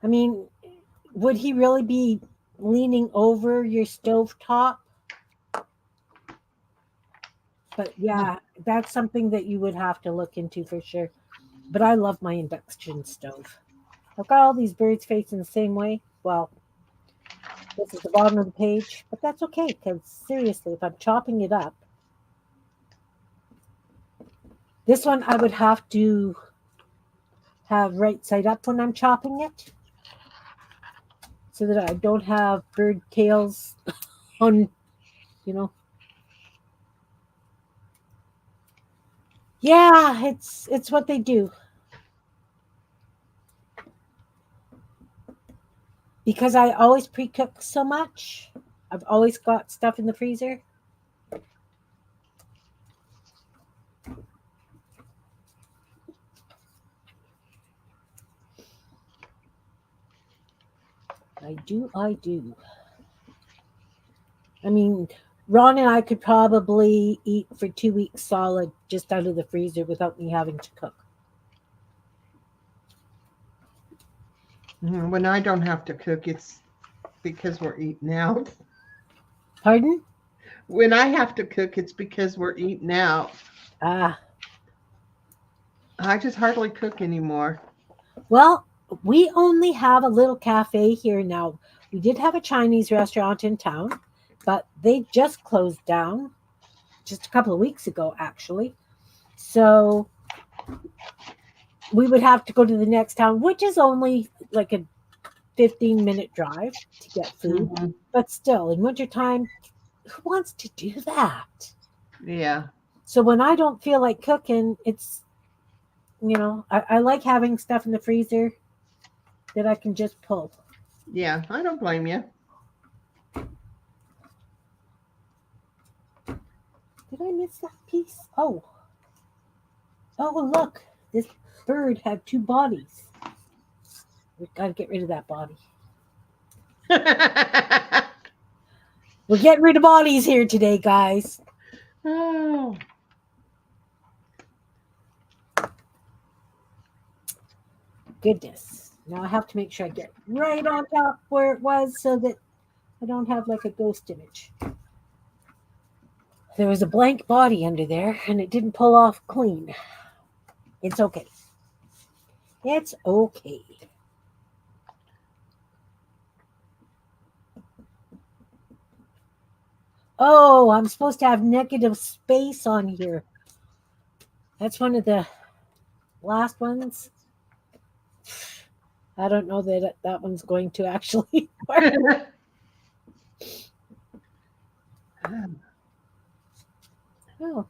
I mean, would he really be leaning over your stove top? But yeah, that's something that you would have to look into for sure. But I love my induction stove. I've got all these birds facing the same way. Well, this is the bottom of the page, but that's okay because seriously, if I'm chopping it up, this one I would have to have right side up when I'm chopping it so that I don't have bird tails on, you know. Yeah, it's what they do. Because I always pre-cook so much. I've always got stuff in the freezer. I do. I mean, Ron and I could probably eat for 2 weeks solid just out of the freezer without me having to cook. When I don't have to cook, it's because we're eating out. Pardon? When I have to cook, it's because we're eating out. Ah, I just hardly cook anymore. well, we only have a little cafe here now. We did have a Chinese restaurant in town, but they just closed down just a couple of weeks ago, actually. So we would have to go to the next town, which is only like a 15-minute drive to get food. Hmm. But still, in wintertime, who wants to do that? Yeah. So when I don't feel like cooking, I like having stuff in the freezer that I can just pull. Yeah. I don't blame you. Did I miss that piece? Oh, look. This bird had two bodies. We've got to get rid of that body. We're getting rid of bodies here today, guys. Oh. Goodness. Now I have to make sure I get right on top where it was so that I don't have like a ghost image. There was a blank body under there and it didn't pull off clean. It's okay. It's okay. Oh, I'm supposed to have negative space on here. That's one of the last ones. I don't know that that one's going to actually work. Oh,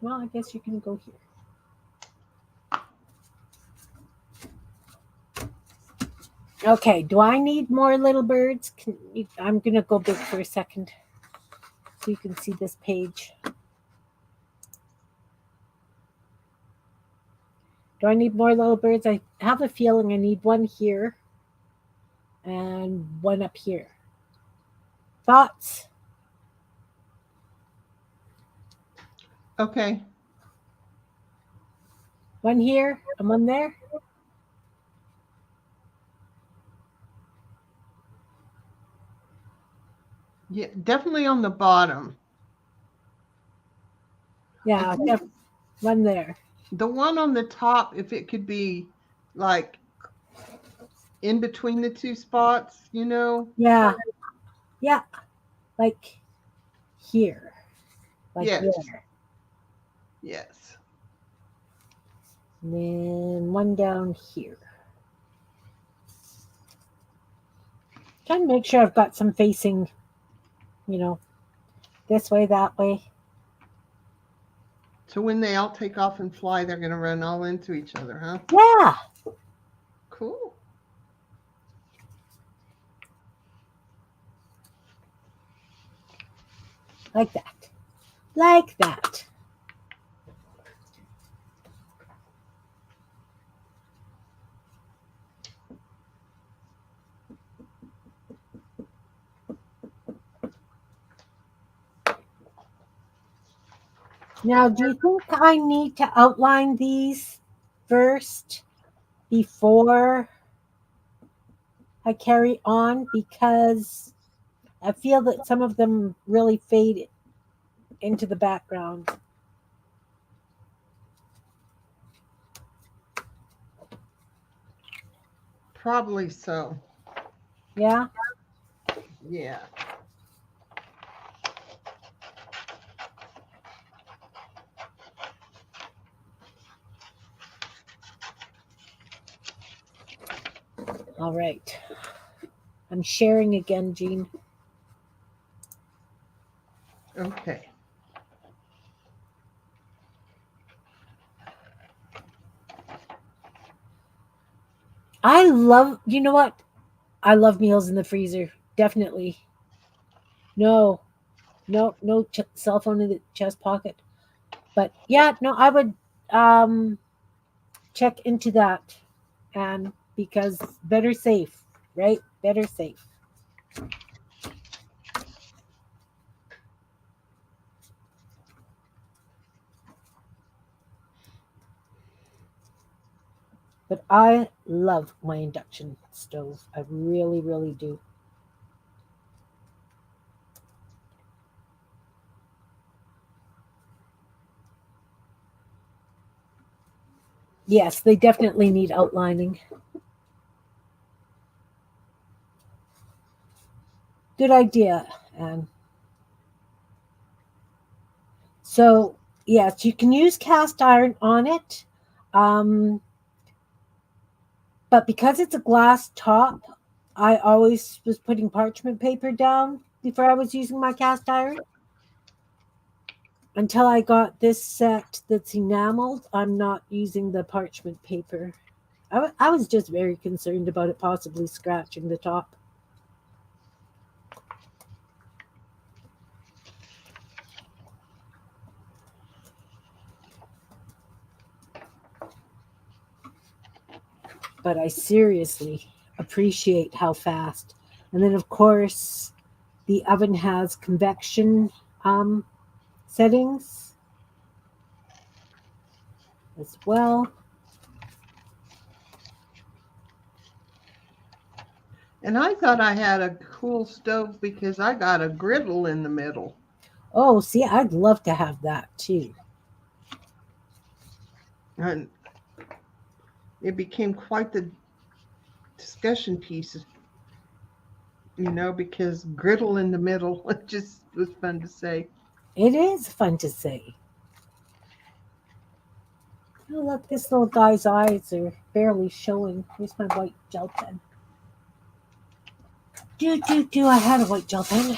well, I guess you can go here. Okay, do I need more little birds? I'm going to go big for a second so you can see this page. Do I need more little birds? I have a feeling I need one here and one up here. Thoughts? Okay. One here and one there? Yeah, definitely on the bottom. Yeah, one there. The one on the top, if it could be like in between the two spots, Yeah, yeah, like here, like Yes. there. Yes. And then one down here. Trying to make sure I've got some facing, you know, this way, that way. So when they all take off and fly, they're going to run all into each other, huh? Yeah, Cool. like that. Like that. Now, do you think I need to outline these first before I carry on? Because I feel that some of them really fade into the background. Probably so. Yeah? Yeah. All right. I'm sharing again, Jean. Okay. I love, you know what? I love meals in the freezer. Definitely. No, no cell phone in the chest pocket. But yeah, no, I would um, check into that. And because better safe, right? Better safe. But I love my induction stove. I really, really do. Yes, they definitely need outlining. Good idea. And so, yes, you can use cast iron on it. Um, but because it's a glass top, I always was putting parchment paper down before I was using my cast iron. Until I got this set that's enameled, I'm not using the parchment paper. I was just very concerned about it possibly scratching the top. But I seriously appreciate how fast. And then, of course, the oven has convection um, settings as well. And I thought I had a cool stove because I got a griddle in the middle. Oh, see, I'd love to have that too. And it became quite the discussion piece, because griddle in the middle, it just was fun to say. It is fun to say. Oh, look, this little guy's eyes are barely showing. Here's my white gel pen. Do. I had a white gel pen.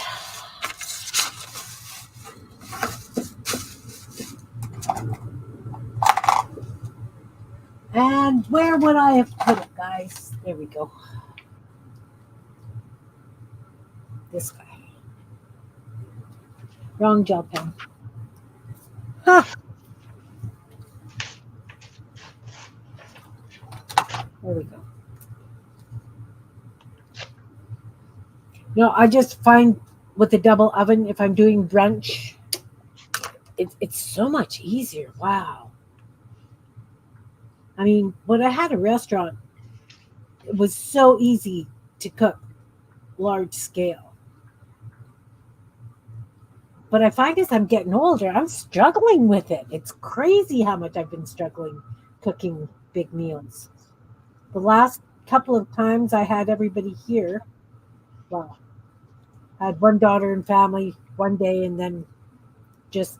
And where would I have put it, guys? There we go. This guy. Wrong gel pen. Huh. There we go. No, I just find with the double oven, if I'm doing brunch, it's so much easier. Wow. I mean, when I had a restaurant, it was so easy to cook large scale. But I find as I'm getting older, I'm struggling with it. It's crazy how much I've been struggling cooking big meals. The last couple of times I had everybody here, well, I had one daughter and family one day, and then just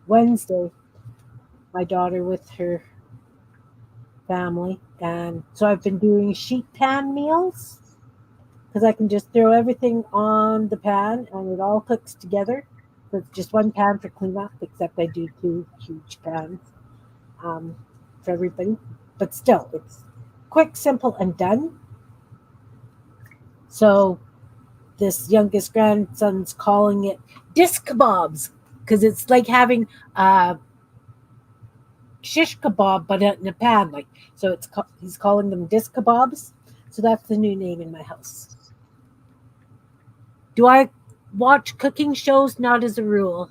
Wednesday, my daughter with her family. And so I've been doing sheet pan meals. because I can just throw everything on the pan and it all cooks together. So it's just one pan for cleanup, except I do two huge pans um, for everybody. But still, it's quick, simple, and done. So this youngest grandson's calling it disc kebabs because it's like having a shish kebab but in a pan. Like so, he's calling them disc kebabs. So that's the new name in my house. Do I watch cooking shows? Not as a rule.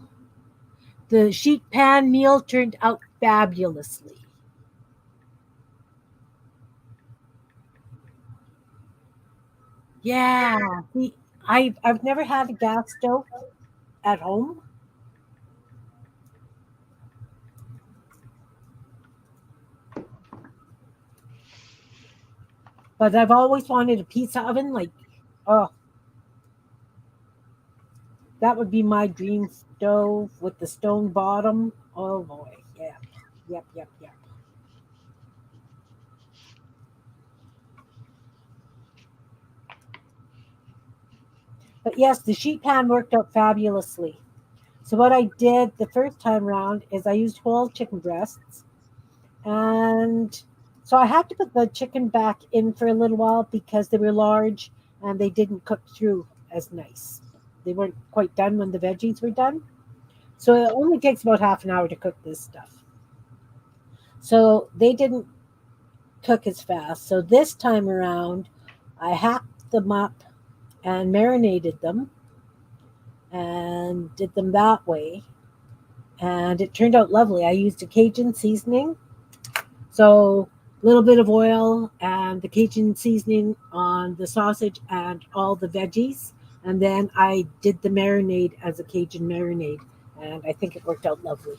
The sheet pan meal turned out fabulously. Yeah, I've never had a gas stove at home, but I've always wanted a pizza oven. Like, oh, that would be my dream stove with the stone bottom. Oh boy, yeah, yep, yep, yep. But yes, the sheet pan worked out fabulously. So what I did the first time around is I used whole chicken breasts, and so I had to put the chicken back in for a little while because they were large and they didn't cook through as nice. They weren't quite done when the veggies were done. So it only takes about half an hour to cook this stuff. So they didn't cook as fast. So this time around, I hacked them up and marinated them and did them that way. And it turned out lovely. I used a Cajun seasoning. So a little bit of oil and the Cajun seasoning on the sausage and all the veggies. And then I did the marinade as a Cajun marinade. And I think it worked out lovely.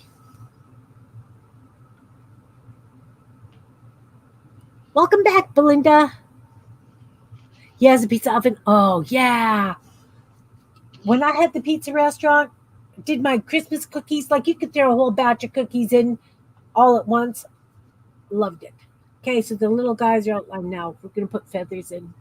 Welcome back, Belinda. Yes, a pizza oven. Oh, yeah. When I had the pizza restaurant, did my Christmas cookies, like you could throw a whole batch of cookies in all at once. Loved it. Okay, so the little guys are out now. We're going to put feathers in.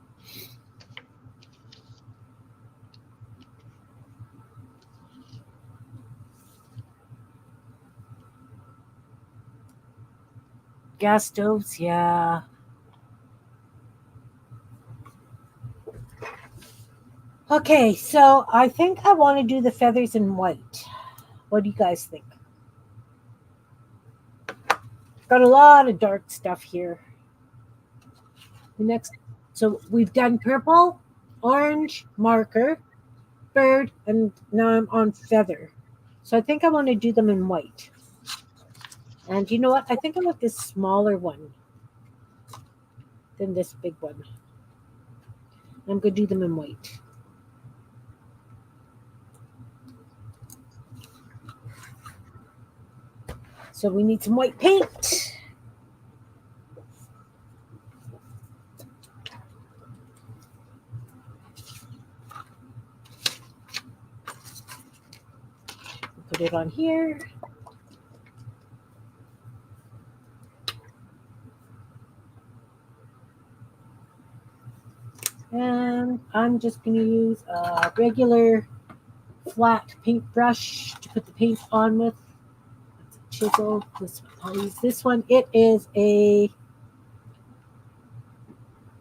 Gas stoves, yeah. Okay, so I think I want to do the feathers in white. What do you guys think? Got a lot of dark stuff here. The next, so we've done purple, orange, marker, bird, and now I'm on feather. So I think I want to do them in white. And you know what? I think I want this smaller one than this big one. I'm going to do them in white. So we need some white paint. Put it on here. And I'm just going to use a regular flat paintbrush to put the paint on with. It's a chisel. I'll use this one. It is a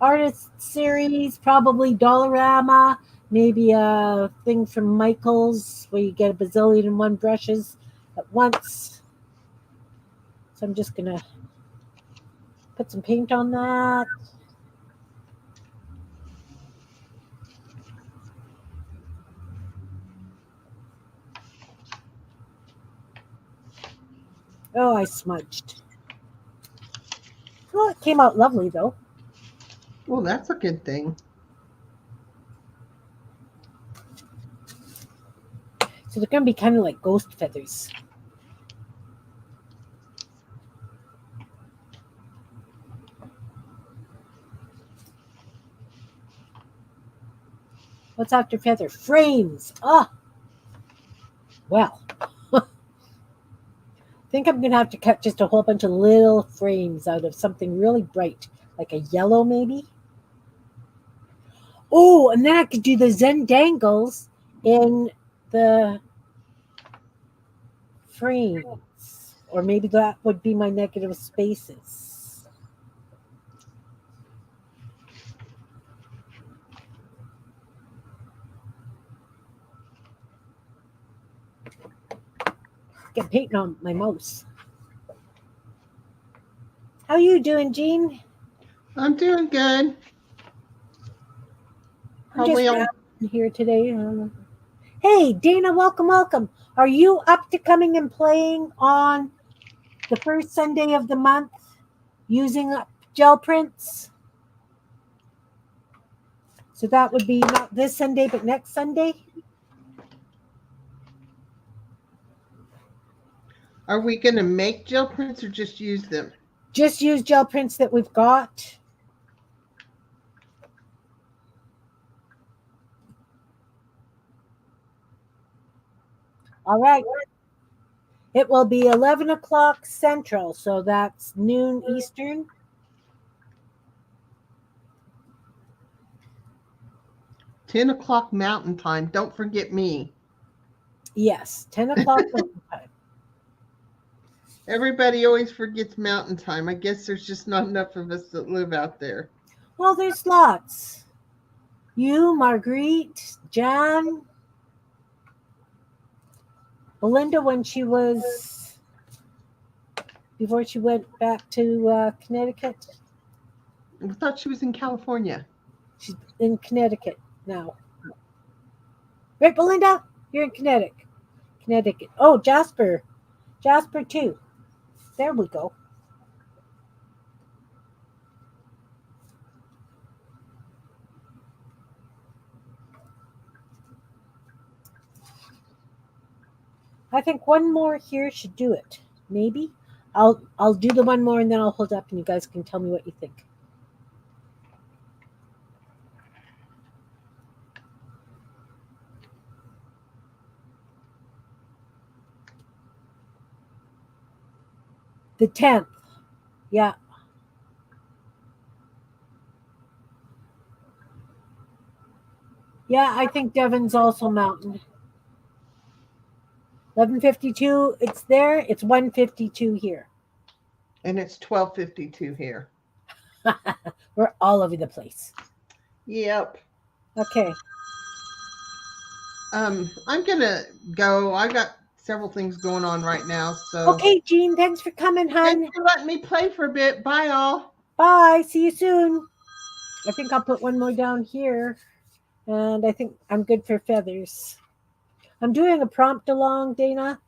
artist series, probably Dollarama, maybe a thing from Michaels where you get a bazillion and one brushes at once. So I'm just going to put some paint on that. Oh, I smudged. Oh, it came out lovely though. Well, that's a good thing. So they're going to be kind of like ghost feathers. What's after feather? Frames. Ah, well. I think I'm going to have to cut just a whole bunch of little frames out of something really bright, like a yellow maybe. Oh, and then I could do the Zen dangles in the frames. Or maybe that would be my negative spaces. Get paint on my mouse. How you doing, Jean? I'm doing good. I'm just Probably on. rambling here today. Hey, Dana, welcome, welcome. Are you up to coming and playing on the first Sunday of the month using gel prints? So that would be not this Sunday, but next Sunday? Are we going to make gel prints or just use them? Just use gel prints that we've got. All right. It will be 11 o'clock Central, so that's noon Eastern. 10 o'clock Mountain Time. Don't forget me. Yes, 10 o'clock Mountain Time. Everybody always forgets Mountain Time. I guess there's just not enough of us that live out there. Well, there's lots. You, Marguerite, Jan, Belinda, when she was, before she went back to Connecticut. I thought she was in California. She's in Connecticut now. Right, Belinda? You're in Connecticut. Connecticut. Oh, Jasper. Jasper, too. There we go. I think one more here should do it. Maybe. I'll do the one more and then I'll hold up and you guys can tell me what you think. The 10th. Yeah. Yeah, I think Devon's also mountain. 11:52, it's there. It's 1:52 here. And it's 12:52 here. We're all over the place. Yep. Okay. I'm gonna go. I got several things going on right now. So Okay, Jean, thanks for coming, hun. thanks for letting me play for a bit. Bye, all. Bye. See you soon. I think I'll put one more down here. And I think I'm good for feathers. I'm doing a prompt along, Dana,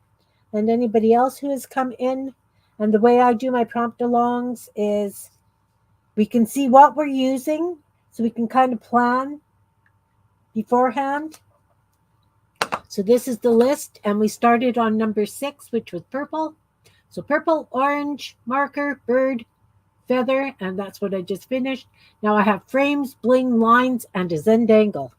and anybody else who has come in. And the way I do my prompt alongs is we can see what we're using so we can kind of plan beforehand. So this is the list, and we started on number 6, which was purple. So purple, orange, marker, bird, feather, and that's what I just finished. Now I have frames, bling, lines, and a Zendangle.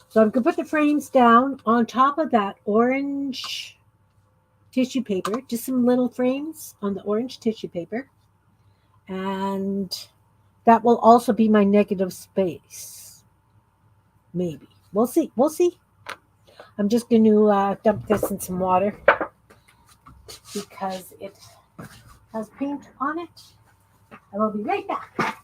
So I'm going to put the frames down on top of that orange tissue paper, just some little frames on the orange tissue paper. And that will also be my negative space. Maybe. We'll see. We'll see. I'm just going to dump this in some water because it has paint on it. I will be right back.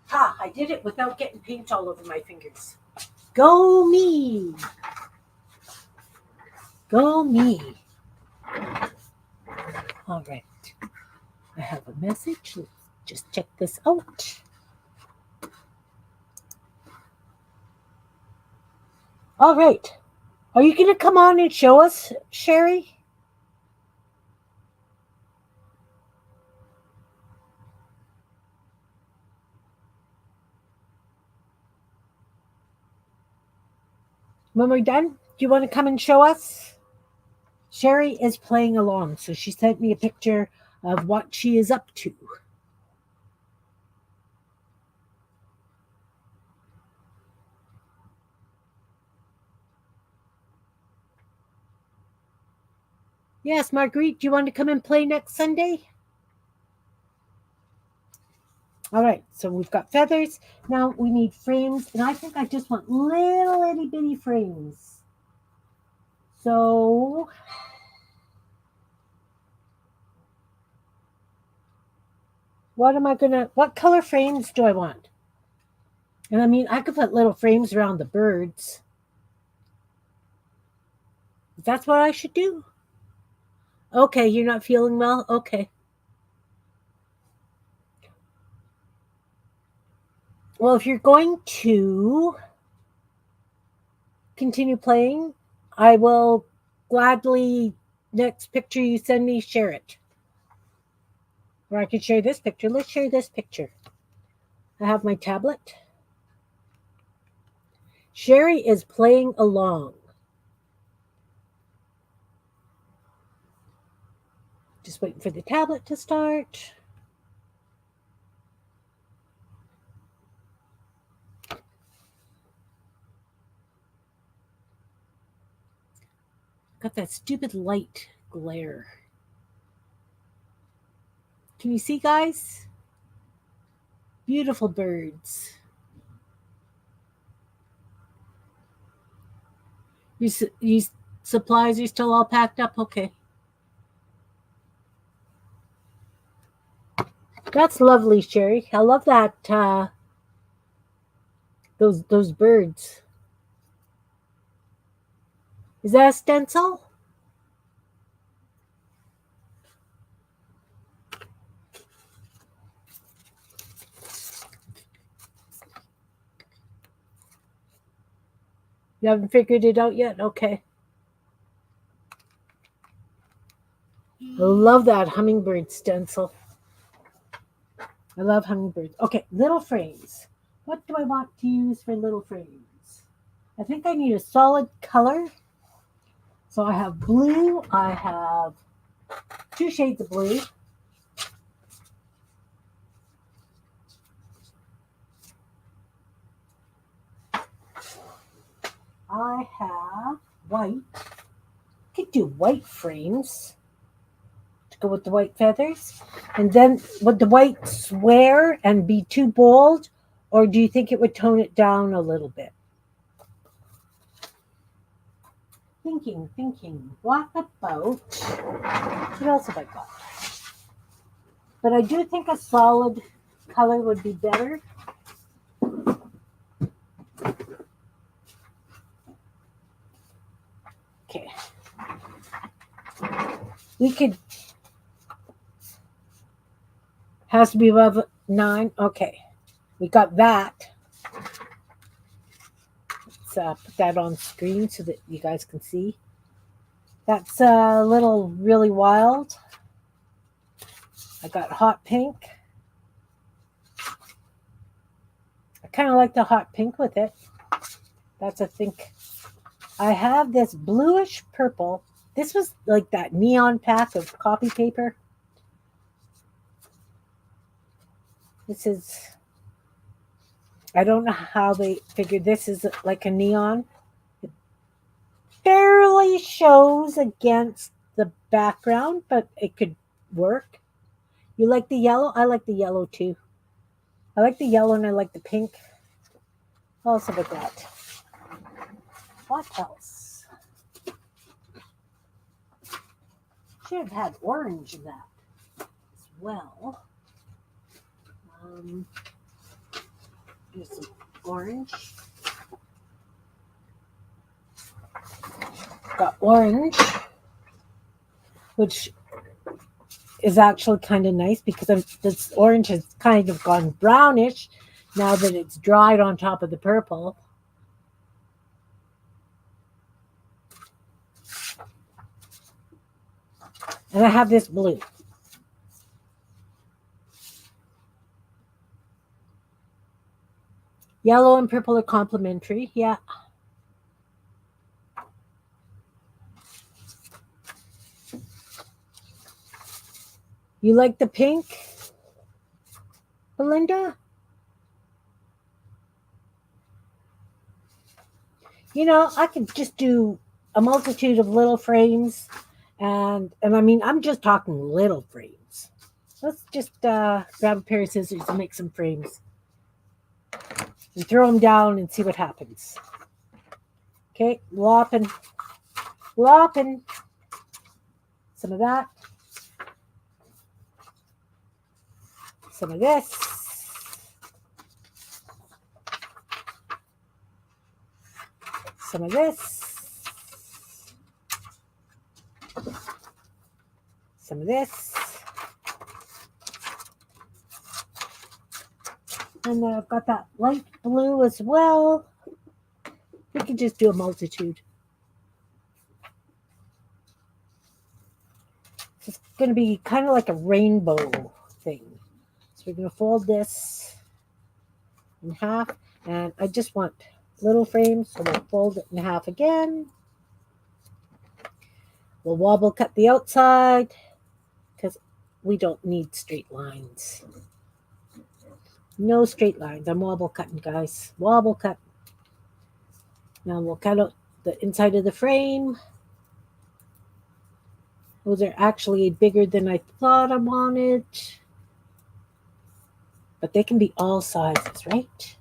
Ha! I did it without getting paint all over my fingers. Go me! Go me! All right. I have a message. Let's just check this out. All right. Are you going to come on and show us, Sherry? When we're done, do you want to come and show us? Sherry is playing along, so she sent me a picture of what she is up to. Yes, Marguerite, do you want to come and play next Sunday? All right, so we've got feathers. Now we need frames, and I think I just want little itty bitty frames. So what color frames do I want? And I mean, I could put little frames around the birds. That's what I should do. Okay, you're not feeling well? Okay. Well, if you're going to continue playing, I will gladly, next picture you send me, share it. Or I could share this picture. Let's share this picture. I have my tablet. Sherry is playing along. Just waiting for the tablet to start. Got that stupid light glare. Can you see, guys? Beautiful birds. You supplies are still all packed up? Okay. That's lovely, Sherry. I love that. Those birds. Is that a stencil? You haven't figured it out yet? Okay. I love that hummingbird stencil. I love hummingbirds. Okay, little frames. What do I want to use for little frames? I think I need a solid color. So I have blue. I have 2 shades of blue. I have white. I could do white frames to go with the white feathers. And then would the white swear and be too bold? Or do you think it would tone it down a little bit? Thinking. What about, what else have I got? But I do think a solid color would be better. Okay. We could, has to be above 9. Okay. We got that. Let's put that on screen so that you guys can see. That's a little really wild. I got hot pink. I kind of like the hot pink with it. That's I think. I have this bluish purple. This was like that neon pack of copy paper. This is, I don't know how they figured this is like a neon. It barely shows against the background, but it could work. You like the yellow? I like the yellow too. I like the yellow and I like the pink. What else have I got? What else? Should have had orange in that as well. Here's some orange. Got orange, which is actually kind of nice because this orange has kind of gone brownish now that it's dried on top of the purple. And I have this blue. Yellow and purple are complementary. Yeah. You like the pink, Belinda? I could just do a multitude of little frames, and I mean, I'm just talking little frames. Let's just grab a pair of scissors and make some frames and throw them down and see what happens. Okay, lopping, lopping. Some of that. Some of this. Some of this. Some of this. And I've got that light blue as well. We can just do a multitude. It's going to be kind of like a rainbow thing. So we're going to fold this in half. And I just want little frames, so we'll fold it in half again. We'll wobble cut the outside because we don't need straight lines. No straight lines. I'm wobble cutting, guys. Wobble cut. Now we'll cut out the inside of the frame. Those are actually bigger than I thought I wanted. But they can be all sizes, right?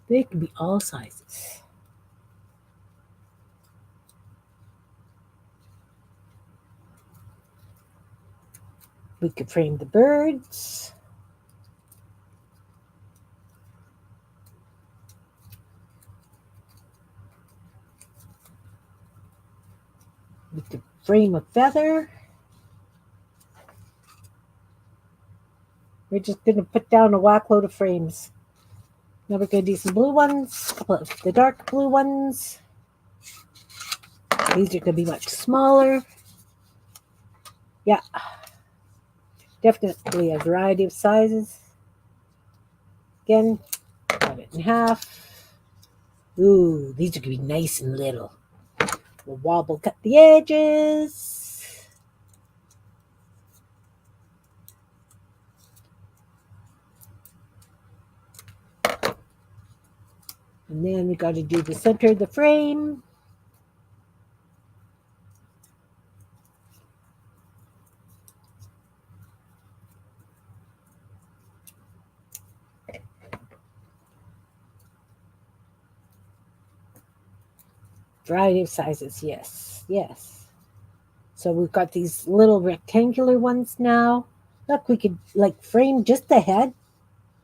They can be all sizes. We could frame the birds. We could frame a feather. We're just going to put down a whack load of frames. Now we're going to do some blue ones, a couple of the dark blue ones. These are going to be much smaller. Yeah, definitely a variety of sizes. Again, cut it in half. Ooh, these are going to be nice and little. We'll wobble cut the edges. And then we got to do the center of the frame. Variety of sizes, yes, yes. So we've got these little rectangular ones now. Look, we could like frame just the head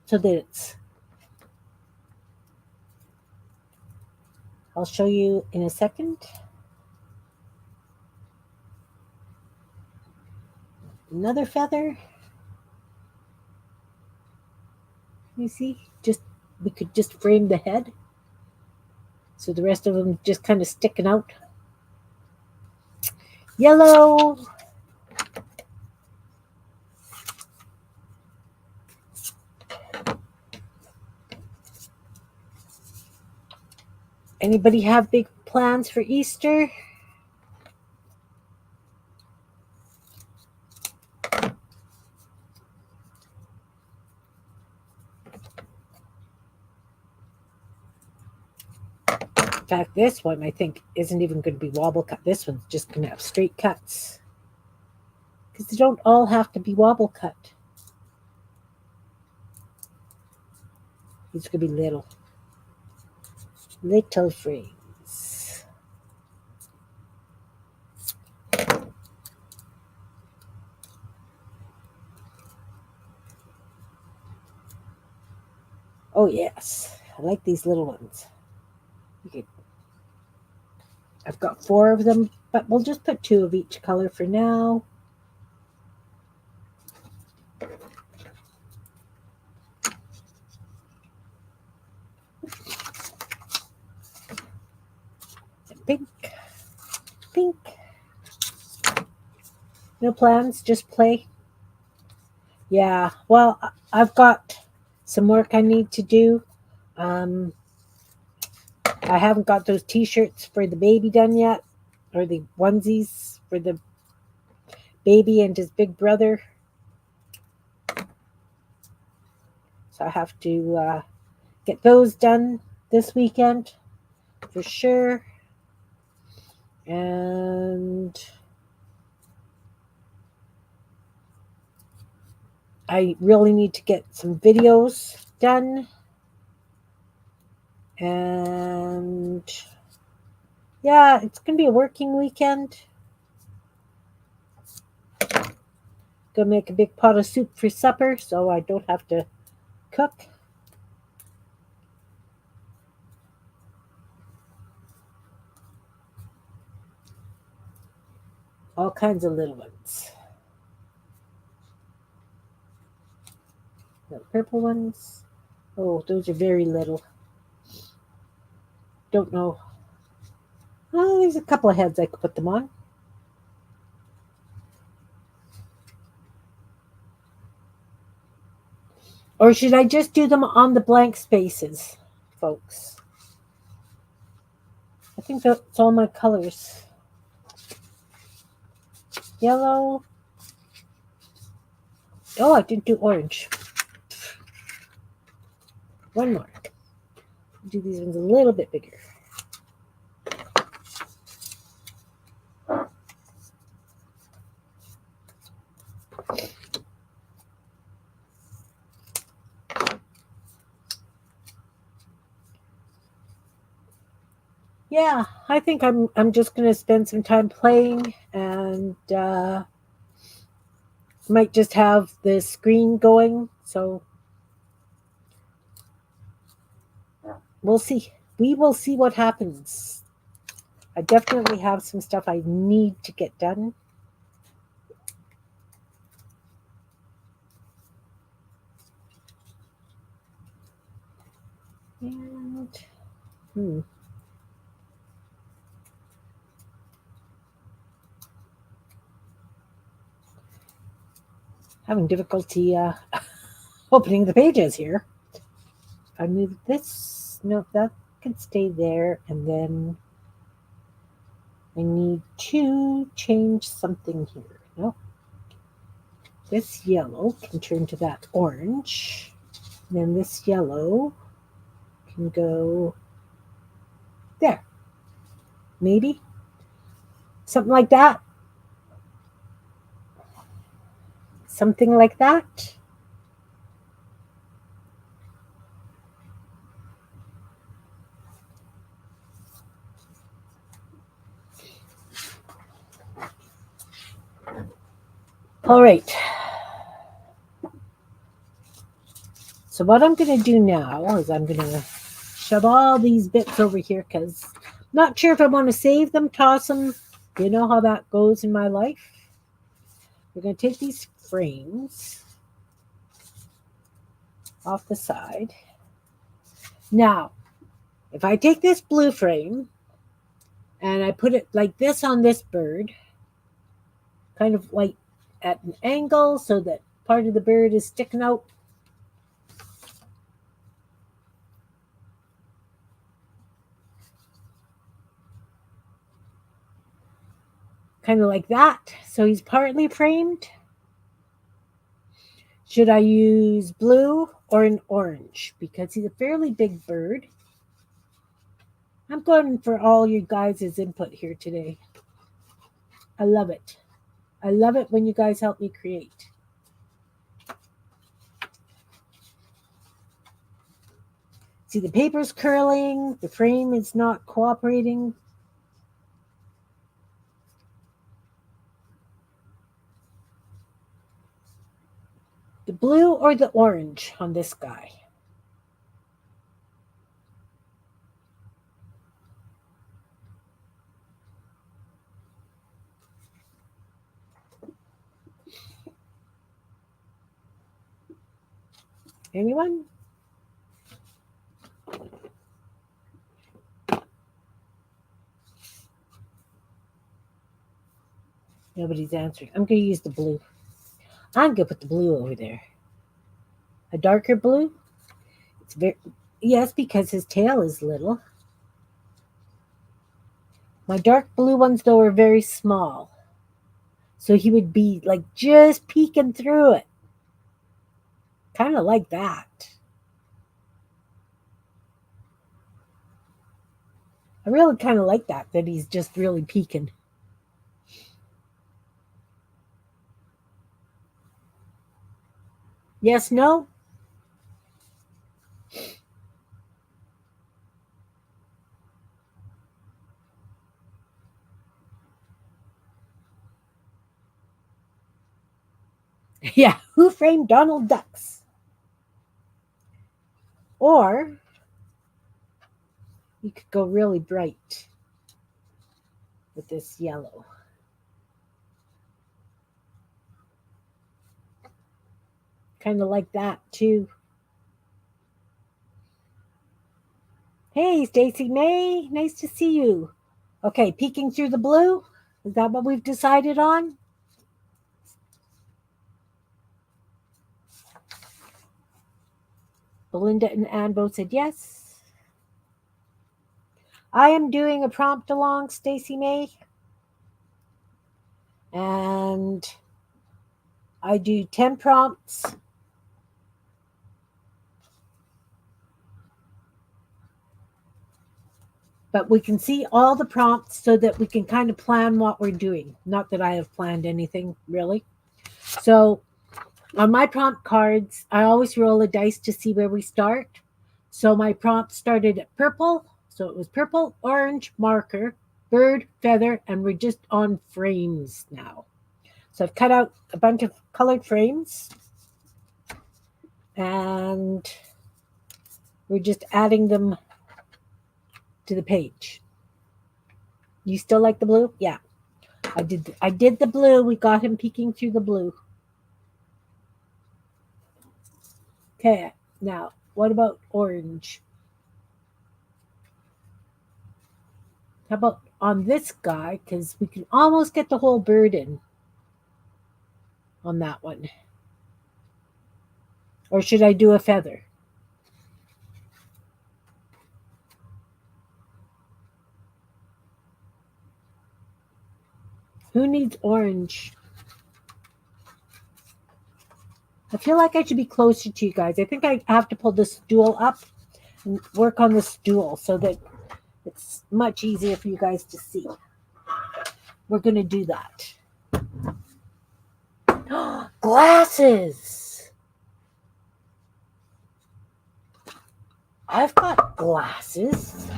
so that it's... I'll show you in a second. Another feather. You see, we could just frame the head. So the rest of them just kind of sticking out. Yellow. Anybody have big plans for Easter? In fact, this one I think isn't even going to be wobble cut. This one's just going to have straight cuts. Because they don't all have to be wobble cut. These are going to be little frames. Oh yes, I like these little ones. Okay. I've got 4 of them, but we'll just put 2 of each color for now. Pink, pink. No plans, just play. Yeah, well, I've got some work I need to do. I haven't got those t-shirts for the baby done yet, or the onesies for the baby and his big brother. So I have to get those done this weekend for sure. And I really need to get some videos done. And yeah, it's going to be a working weekend. Gonna make a big pot of soup for supper so I don't have to cook. All kinds of little ones. The purple ones. Oh, those are very little. Don't know. Oh, there's a couple of heads I could put them on. Or should I just do them on the blank spaces, folks? I think that's all my colors. Yellow. Oh, I didn't do orange. One more. Do these ones a little bit bigger. Yeah, I think I'm just gonna spend some time playing, and might just have the screen going. So we'll see. We will see what happens. I definitely have some stuff I need to get done. And having difficulty opening the pages here. If I move this, no, that can stay there, and then I need to change something here. No, this yellow can turn to that orange. And then this yellow can go there. Maybe something like that. Something like that. All right. So what I'm going to do now is I'm going to shove all these bits over here because I'm not sure if I want to save them, toss them. You know how that goes in my life. We're going to take these frames off the side. Now, if I take this blue frame and I put it like this on this bird, kind of like at an angle so that part of the bird is sticking out, kind of like that, so he's partly framed. Should I use blue or an orange? Because he's a fairly big bird. I'm going for all you guys' input here today. I love it. I love it when you guys help me create. See, the paper's curling. The frame is not cooperating. The blue or the orange on this guy? Anyone? Nobody's answering. I'm going to use the blue. I'm going to put the blue over there. A darker blue? It's very, yes, because his tail is little. My dark blue ones, though, are very small. So he would be like just peeking through it. Kind of like that. I really kind of like that he's just really peeking. Yes, no? Yeah, who framed Donald Ducks? Or you could go really bright with this yellow. Kind of like that too. Hey, Stacy May, nice to see you. Okay, peeking through the blue. Is that what we've decided on? Belinda and Anne both said yes. I am doing a prompt along, Stacy May. And I do 10 prompts. But we can see all the prompts so that we can kind of plan what we're doing. Not that I have planned anything, really. So on my prompt cards, I always roll a dice to see where we start. So my prompt started at purple. So it was purple, orange, marker, bird, feather, and we're just on frames now. So I've cut out a bunch of colored frames. And we're just adding them to the page. You still like the blue? Yeah. I did the blue. We got him peeking through the blue. Okay, now what about orange? How about on this guy? Because we can almost get the whole bird in on that one. Or should I do a feather? Who needs orange? I feel like I should be closer to you guys. I think I have to pull this stool up and work on the stool so that it's much easier for you guys to see. We're going to do that. Glasses! I've got glasses.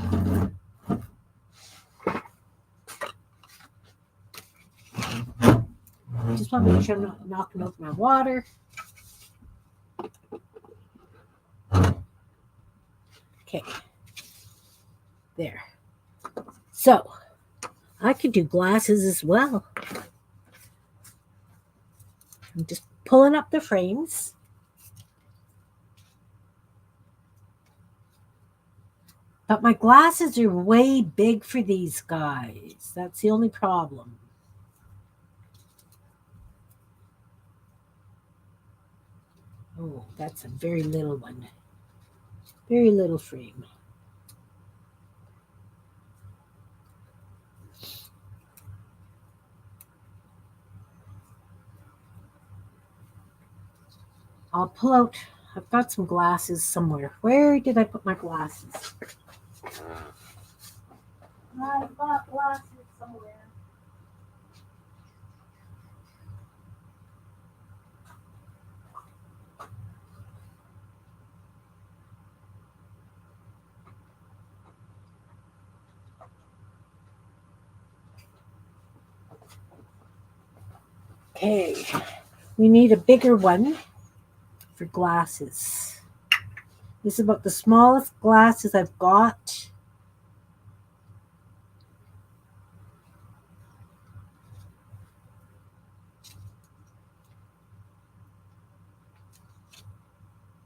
Just want to make sure I'm not knocking over my water. Okay. There. So, I could do glasses as well. I'm just pulling up the frames. But my glasses are way big for these guys. That's the only problem. Oh, that's a very little one. Very little frame. I'll pull out, I've got some glasses somewhere. Where did I put my glasses? I've got glasses somewhere. Okay, we need a bigger one for glasses. This is about the smallest glasses I've got.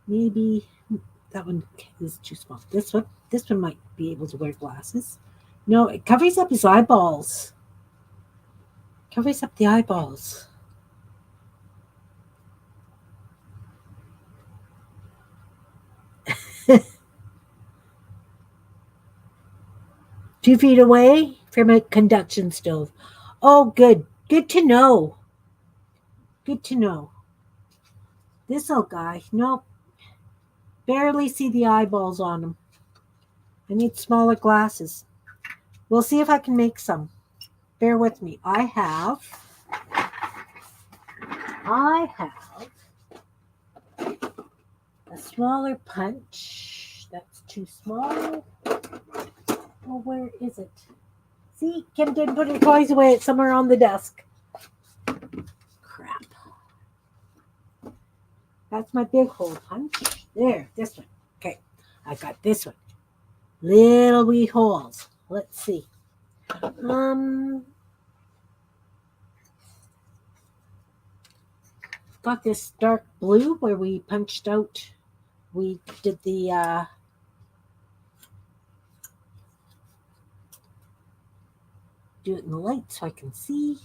Maybe that one is too small. This one might be able to wear glasses. No, it covers up his eyeballs. Covers up the eyeballs. Two feet away from a conduction stove. Oh, good. Good to know. Good to know. This old guy, nope. Barely see the eyeballs on him. I need smaller glasses. We'll see if I can make some. Bear with me. I have a smaller punch. That's too small. Oh, where is it? See, Kim didn't put her toys away. It's somewhere on the desk. Crap. That's my big hole punch. There, this one. Okay, I got this one. Little wee holes. Let's see. Got this dark blue where we punched out. We did the do it in the light so I can see.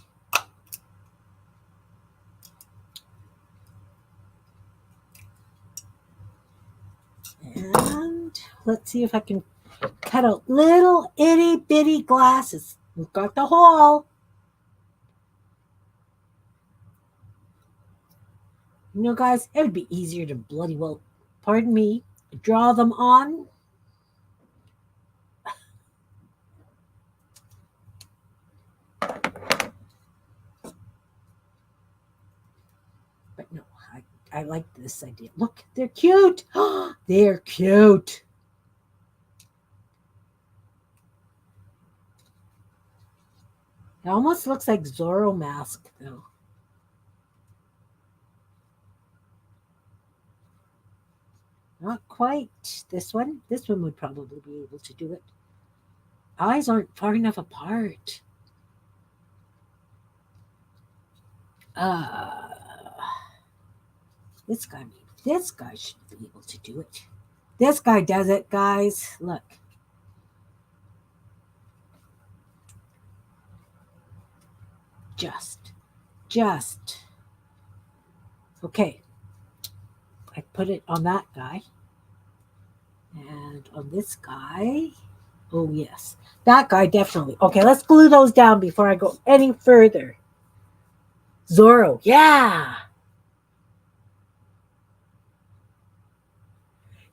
And let's see if I can cut out little itty bitty glasses. We've got the hole. You know, guys, it would be easier to bloody well, pardon me, draw them on. But no, I like this idea. Look, they're cute. They're cute. It almost looks like Zorro mask, though. Not quite. This one would probably be able to do it. Eyes aren't far enough apart. This guy should be able to do it. This guy does it, guys. Look. Just. Okay. I put it on that guy. And on this guy. Oh, yes. That guy definitely. Okay, let's glue those down before I go any further. Zorro. Yeah.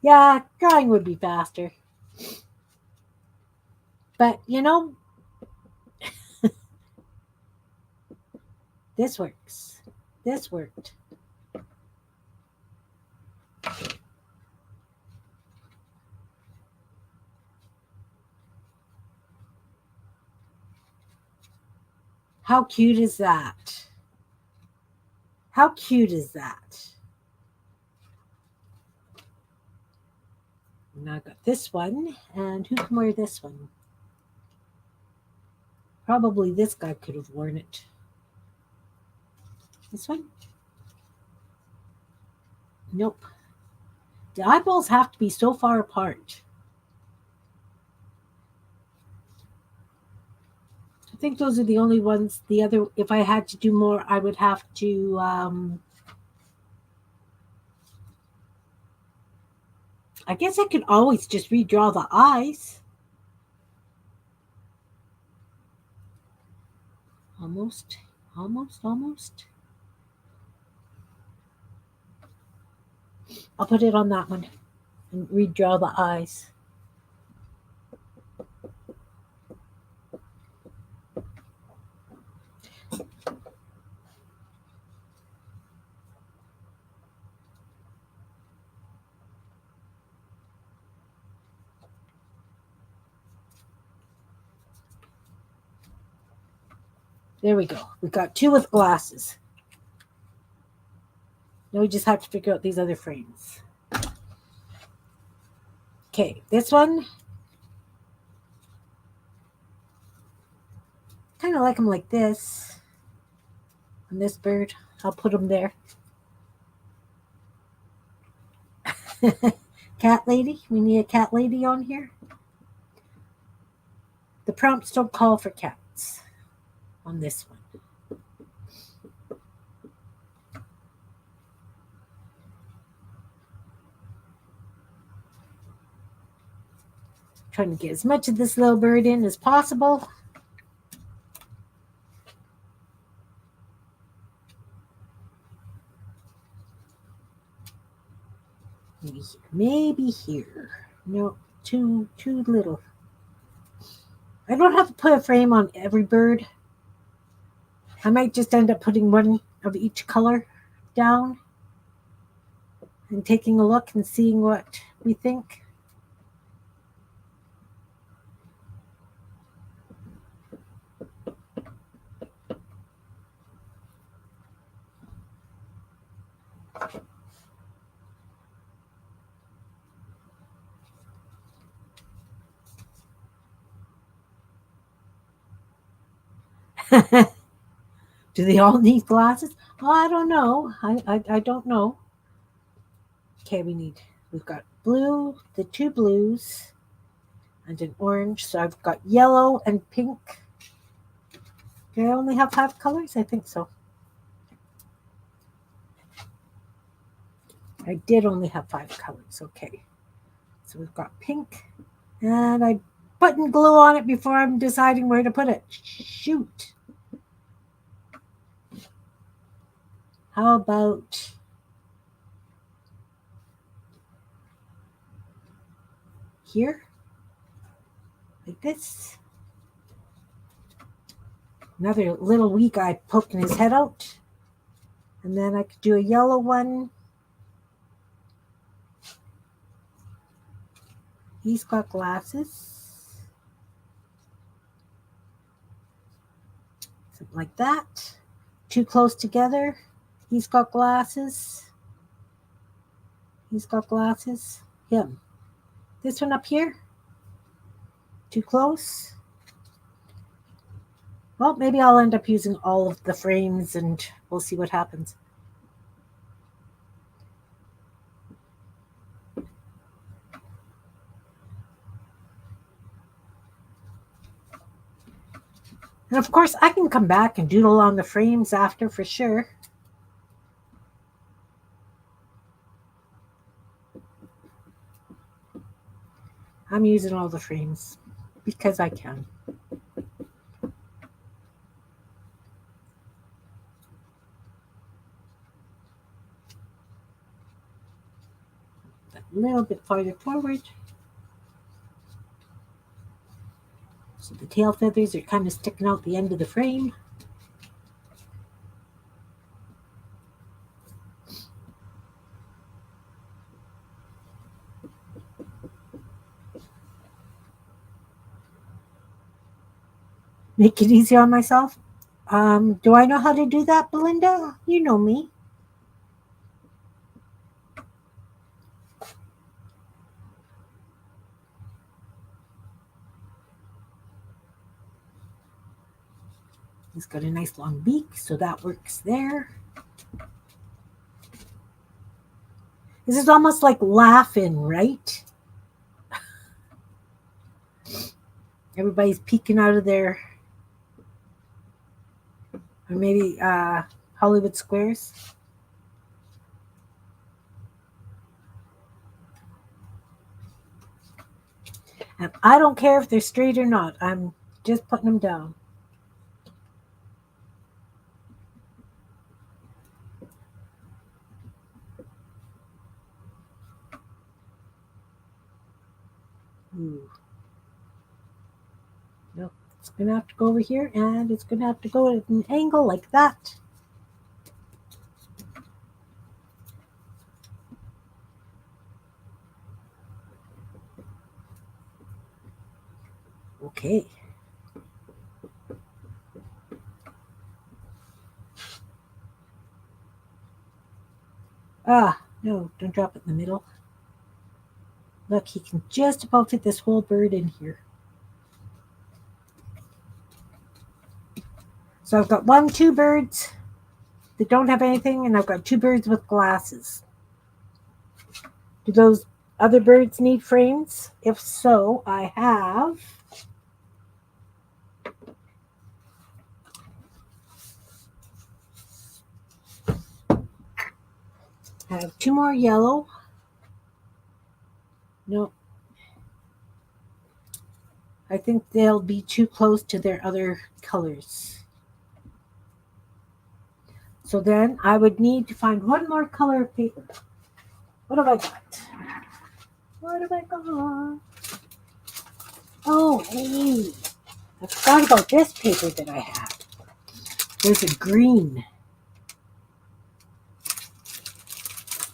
Yeah, drawing would be faster. But, you know, this works. This worked. How cute is that? How cute is that? Now I got this one, and who can wear this one? Probably this guy could have worn it. This one? Nope. The eyeballs have to be so far apart. I think those are the only ones. The other, if I had to do more, I would have to I guess I could always just redraw the eyes. Almost. I'll put it on that one and redraw the eyes. There we go. We got two with glasses. Now we just have to figure out these other frames. Okay, this one. Kind of like them like this. And this bird, I'll put them there. Cat lady. We need a cat lady on here. The prompts don't call for cats on this one. Trying to get as much of this little bird in as possible. Maybe here. No, too little. I don't have to put a frame on every bird. I might just end up putting one of each color down and taking a look and seeing what we think. Do they all need glasses? Oh, I don't know. I don't know. Okay, we've got blue, the two blues, and an orange. So I've got yellow and pink. Do I only have 5 colors? I think so. I did only have 5 colors. Okay. So we've got pink. And I putting glue on it before I'm deciding where to put it. Shoot. How about here? Like this. Another little wee guy poking his head out. And then I could do a yellow one. He's got glasses. Something like that. Too close together. He's got glasses. He's got glasses. Him. This one up here. Too close. Well, maybe I'll end up using all of the frames and we'll see what happens. And of course, I can come back and doodle on the frames after for sure. I'm using all the frames because I can. A little bit farther forward. So the tail feathers are kind of sticking out the end of the frame. Make it easy on myself. Do I know how to do that, Belinda? You know me. He's got a nice long beak, so that works there. This is almost like laughing, right? Everybody's peeking out of their, or maybe Hollywood Squares. And I don't care if they're straight or not. I'm just putting them down. Ooh. Nope. It's going to have to go over here, and it's going to have to go at an angle like that. Okay. No, don't drop it in the middle. Look, he can just about fit this whole bird in here. So I've got 2 birds that don't have anything, and I've got 2 birds with glasses. Do those other birds need frames? If so, I have I have 2 more yellow. No. I think they'll be too close to their other colors. So then I would need to find 1 more color of paper. What have I got? What have I got? Oh, hey. I forgot about this paper that I have. There's a green.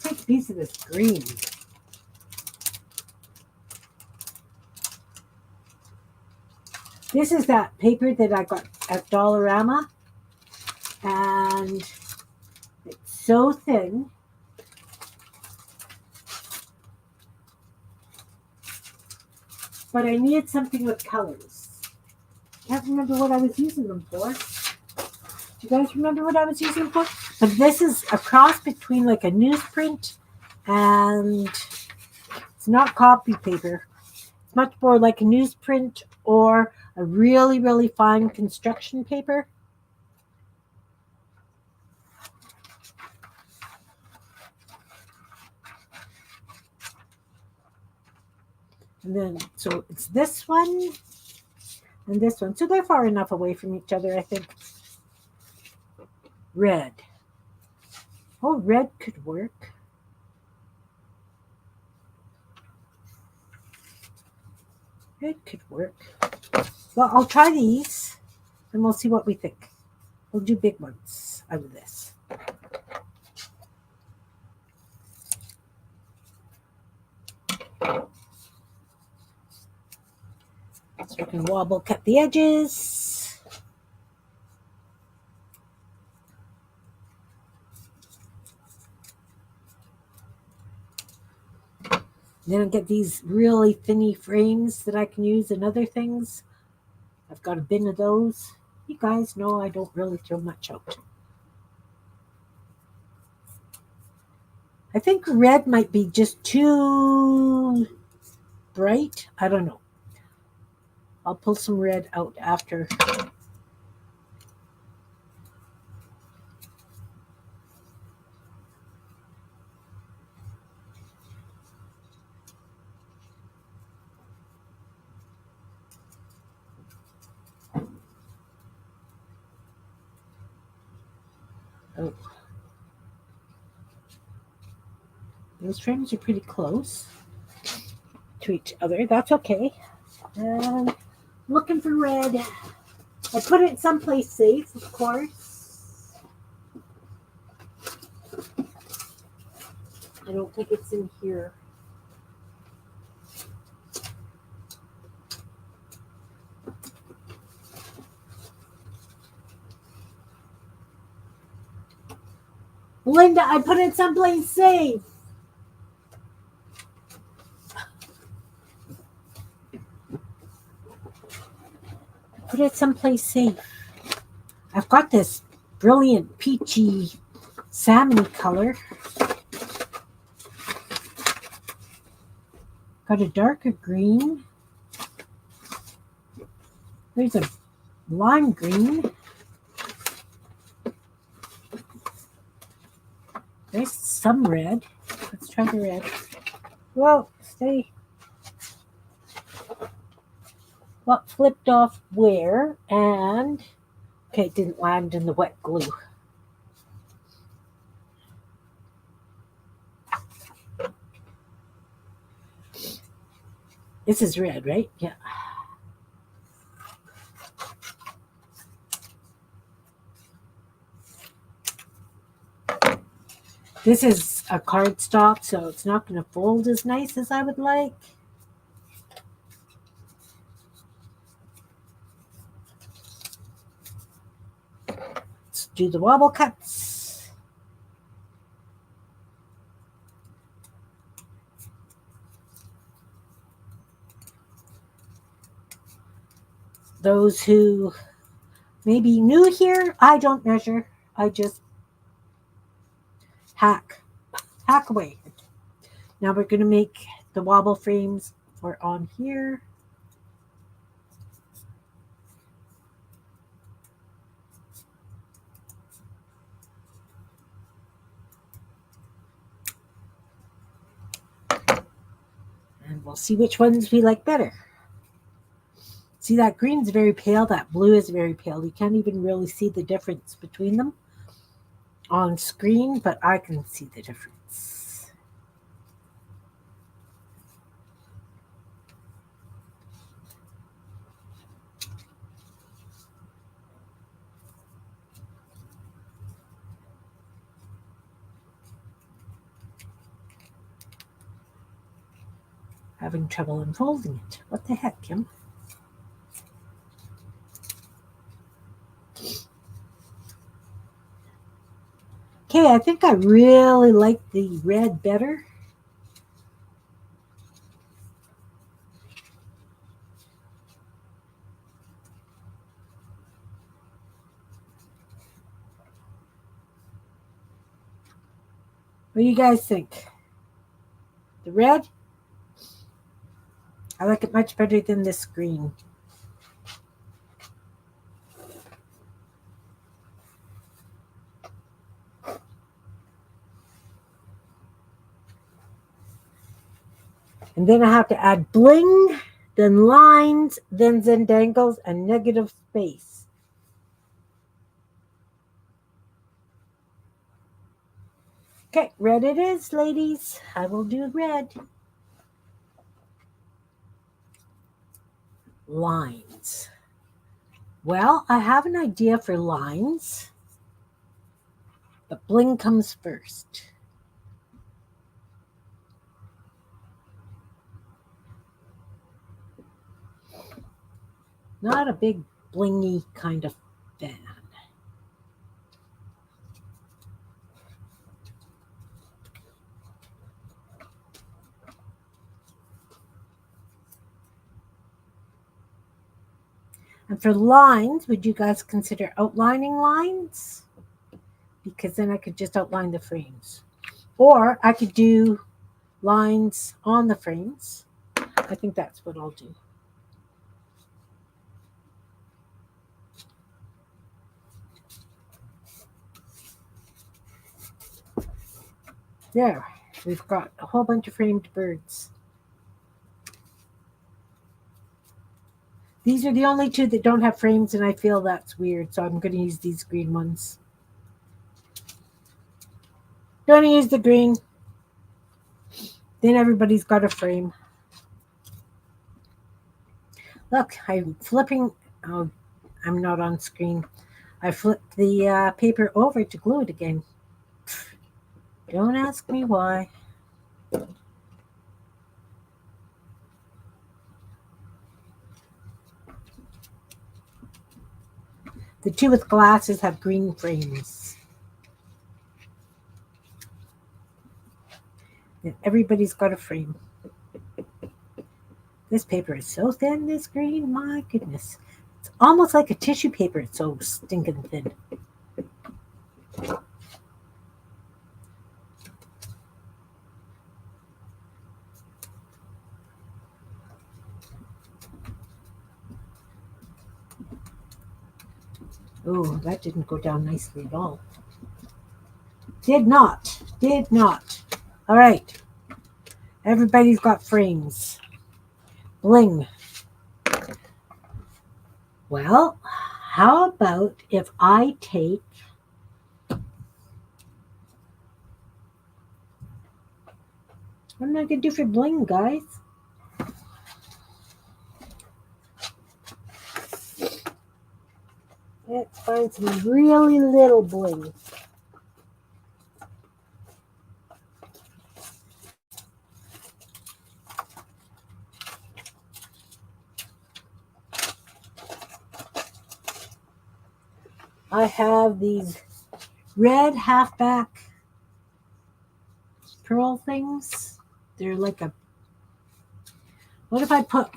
Take a piece of this green. This is that paper that I got at Dollarama. And it's so thin. But I needed something with colors. Can't remember what I was using them for. Do you guys remember what I was using them for? But this is a cross between like a newsprint and it's not copy paper. It's much more like a newsprint or a really, really fine construction paper. And then, so it's this one and this one. So they're far enough away from each other, I think. Red. Oh, red could work. Red could work. Well, I'll try these and we'll see what we think. We'll do big ones out of this. So we can wobble cut the edges. Then I'll get these really thinny frames that I can use in other things. I've got a bin of those. You guys know I don't really throw much out. I think red might be just too bright. I don't know. I'll pull some red out after. Oh. Those frames are pretty close to each other. That's okay. Looking for red. I put it someplace safe, of course. I don't think it's in here. Linda, I put it someplace safe. Put it someplace safe. I've got this brilliant peachy salmon color. Got a darker green. There's a lime green. There's some red. Let's try the red. Whoa, stay. What flipped off where? And, okay, it didn't land in the wet glue. This is red, right? Yeah. This is a cardstock, so it's not going to fold as nice as I would like. Let's do the wobble cuts. Those who may be new here, I don't measure. I just hack away. Now we're going to make the wobble frames for on here. And we'll see which ones we like better. See, that green's very pale, that blue is very pale. You can't even really see the difference between them on screen, but I can see the difference. Having trouble unfolding it. What the heck, Kim? Okay, I think I really like the red better. What do you guys think? The red? I like it much better than this green. And then I have to add bling, then lines, then zendangles, and negative space. Okay, red it is, ladies. I will do red. Lines. Well, I have an idea for lines. But bling comes first. Not a big blingy kind of fan. And for lines, would you guys consider outlining lines? Because then I could just outline the frames. Or I could do lines on the frames. I think that's what I'll do. There, we've got a whole bunch of framed birds. These are the only two that don't have frames, and I feel that's weird, so I'm going to use these green ones. Going to use the green. Then everybody's got a frame. Look, I'm flipping. Oh, I'm not on screen. I flipped the paper over to glue it again. Don't ask me why. The two with glasses have green frames. And everybody's got a frame. This paper is so thin, this green, my goodness. It's almost like a tissue paper. It's so stinking thin. Oh, that didn't go down nicely at all. Did not. All right. Everybody's got frames. Bling. Well, how about if I take what am I going to do for bling, guys? Let's find some really little bling. I have these red halfback pearl things. They're like a. What if I put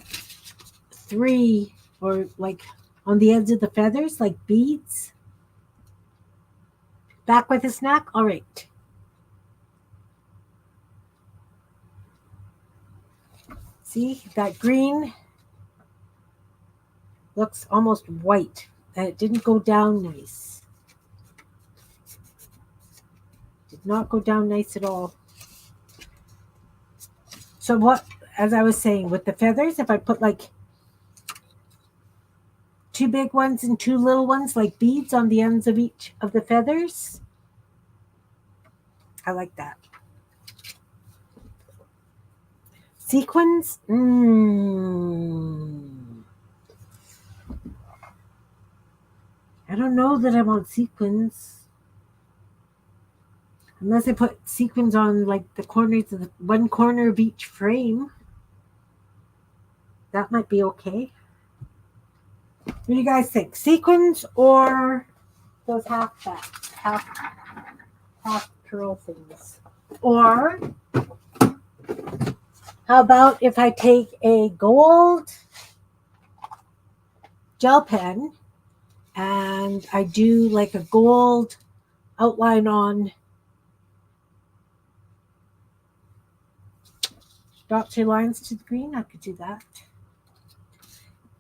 3 or like on the ends of the feathers, like beads? Back with a snack? All right. See, that green looks almost white, and it didn't go down nice. Did not go down nice at all. So what, as I was saying, with the feathers, if I put like 2 big ones and 2 little ones, like beads on the ends of each of the feathers, I like that. Sequins? I don't know that I want sequins. Unless I put sequins on like the corners of one corner of each frame. that might be okay. What do you guys think? Sequins or those half pearl things? Or how about if I take a gold gel pen and I do like a gold outline on dots or lines to the green? I could do that.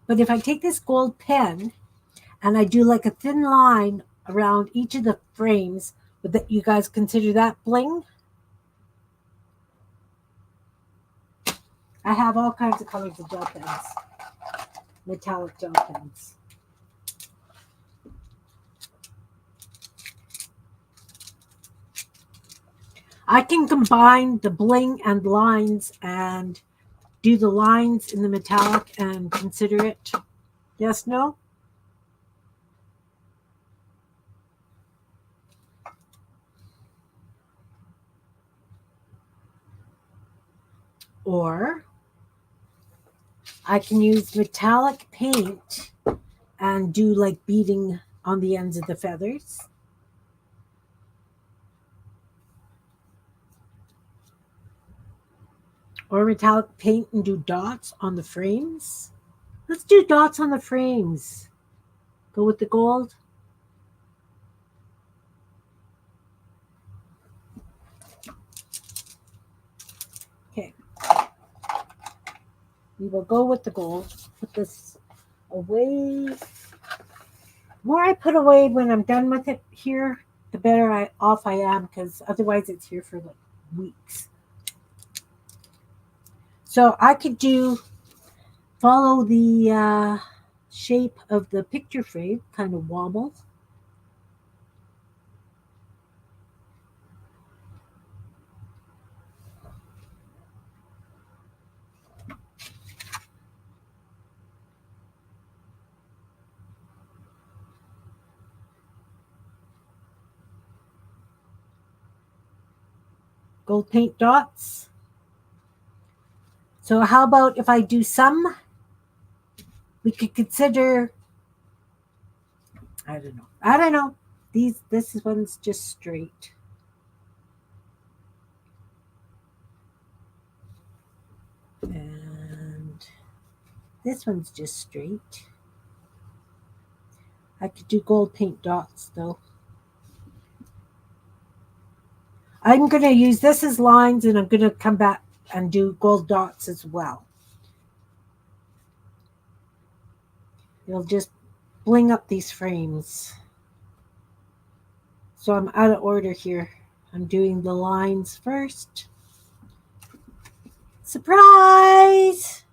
But if I take this gold pen and I do like a thin line around each of the frames, would that you guys consider that bling? I have all kinds of colors of gel pens, metallic gel pens. I can combine the bling and lines and do the lines in the metallic and consider it. Yes, no? Or I can use metallic paint and do like beading on the ends of the feathers. Or metallic paint and do dots on the frames. Let's do dots on the frames. Go with the gold. Okay. We will go with the gold. Put this away. The more I put away when I'm done with it here, the better off I am, because otherwise it's here for like weeks. So I could follow the shape of the picture frame, kind of wobble. Gold paint dots. So how about if I do some, we could consider, I don't know. This one's just straight. And this one's just straight. I could do gold paint dots though. I'm going to use this as lines, and I'm going to come back and do gold dots as well. It'll just bling up these frames. So I'm out of order here. I'm doing the lines first. Surprise!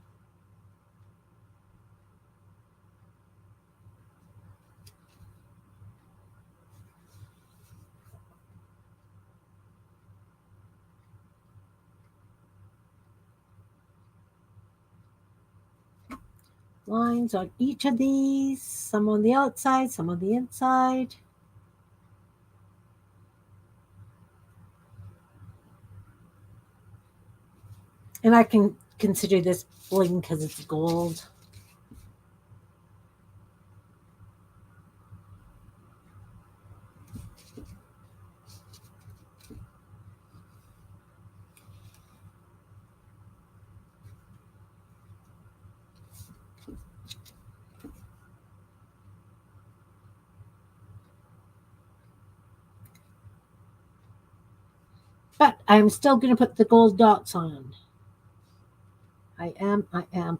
Lines on each of these, some on the outside, some on the inside. And I can consider this bling because it's gold. But I'm still going to put the gold dots on. I am. I'm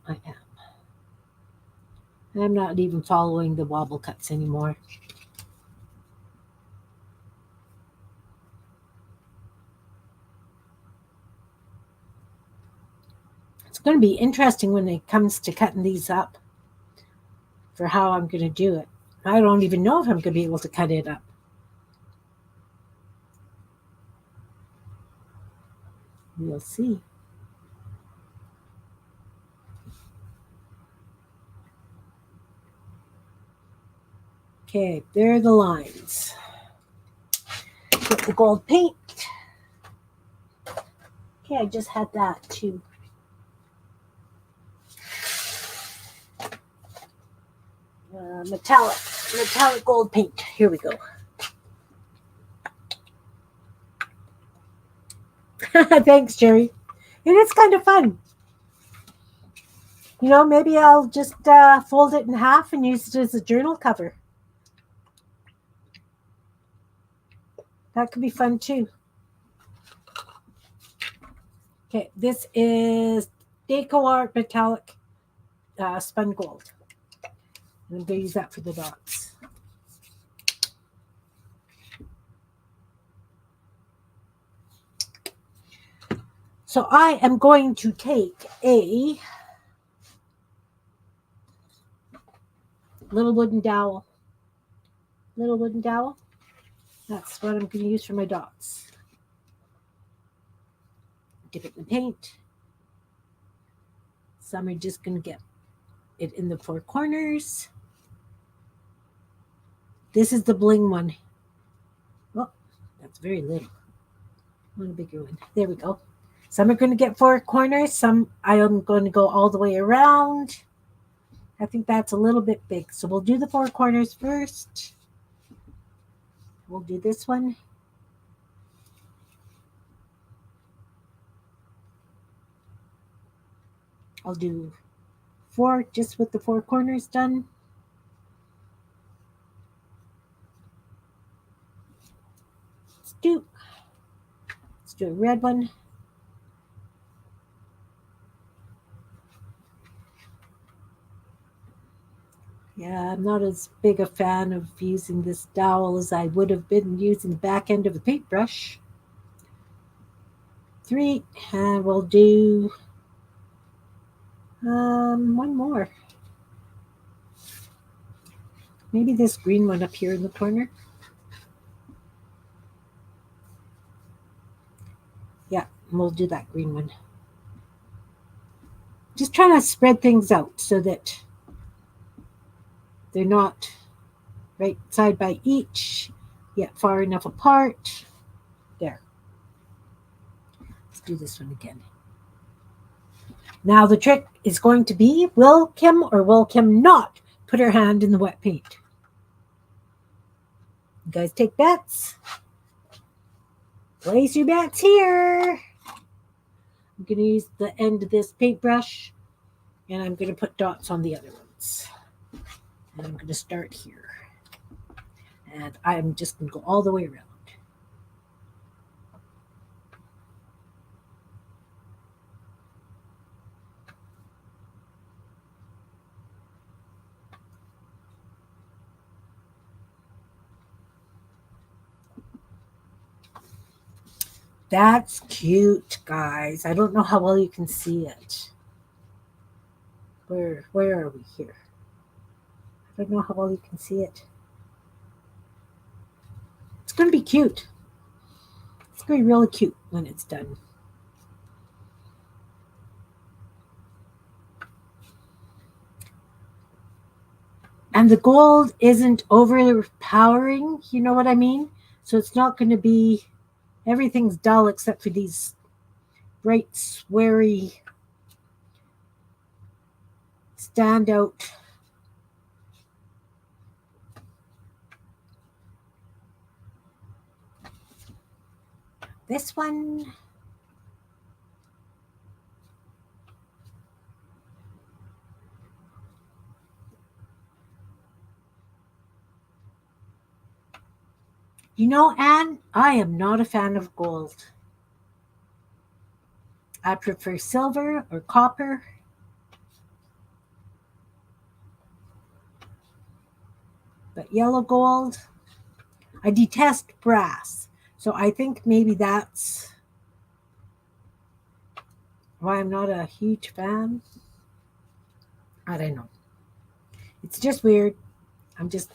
not even following the wobble cuts anymore. It's going to be interesting when it comes to cutting these up for how I'm going to do it. I don't even know if I'm going to be able to cut it up. We'll see. Okay, there are the lines. Get the gold paint. Okay, I just had that too. metallic gold paint. Here we go. Thanks, Jerry. It is kind of fun. Maybe I'll just fold it in half and use it as a journal cover. That could be fun too. Okay, this is K&RP metallic spun gold. I'm going to use that for the dots. So I am going to take a little wooden dowel. That's what I'm going to use for my dots. Dip it in the paint. Some are just going to get it in the four corners. This is the bling one. Oh, that's very little. I want a bigger one. There we go. Some are going to get four corners. Some I am going to go all the way around. I think that's a little bit big. So we'll do the four corners first. We'll do this one. I'll do 4 just with the 4 corners done. Let's do a red one. Yeah, I'm not as big a fan of using this dowel as I would have been using the back end of the paintbrush. 3, and we'll do one more. Maybe this green one up here in the corner. Yeah, we'll do that green one. Just trying to spread things out so that they're not right side by each, yet far enough apart. There. Let's do this one again. Now the trick is going to be, will Kim or will Kim not put her hand in the wet paint? You guys take bets? Place your bets here. I'm going to use the end of this paintbrush, and I'm going to put dots on the other ones. And I'm going to start here. And I'm just going to go all the way around. That's cute, guys. I don't know how well you can see it. Where are we here? I don't know how well you can see it. It's going to be cute. It's going to be really cute when it's done. And the gold isn't overpowering, you know what I mean? So it's not going to be, everything's dull except for these bright, sweary, standout. This one. You know, Anne, I am not a fan of gold. I prefer silver or copper. But yellow gold, I detest brass. So I think maybe that's why I'm not a huge fan. I don't know. It's just weird. I'm just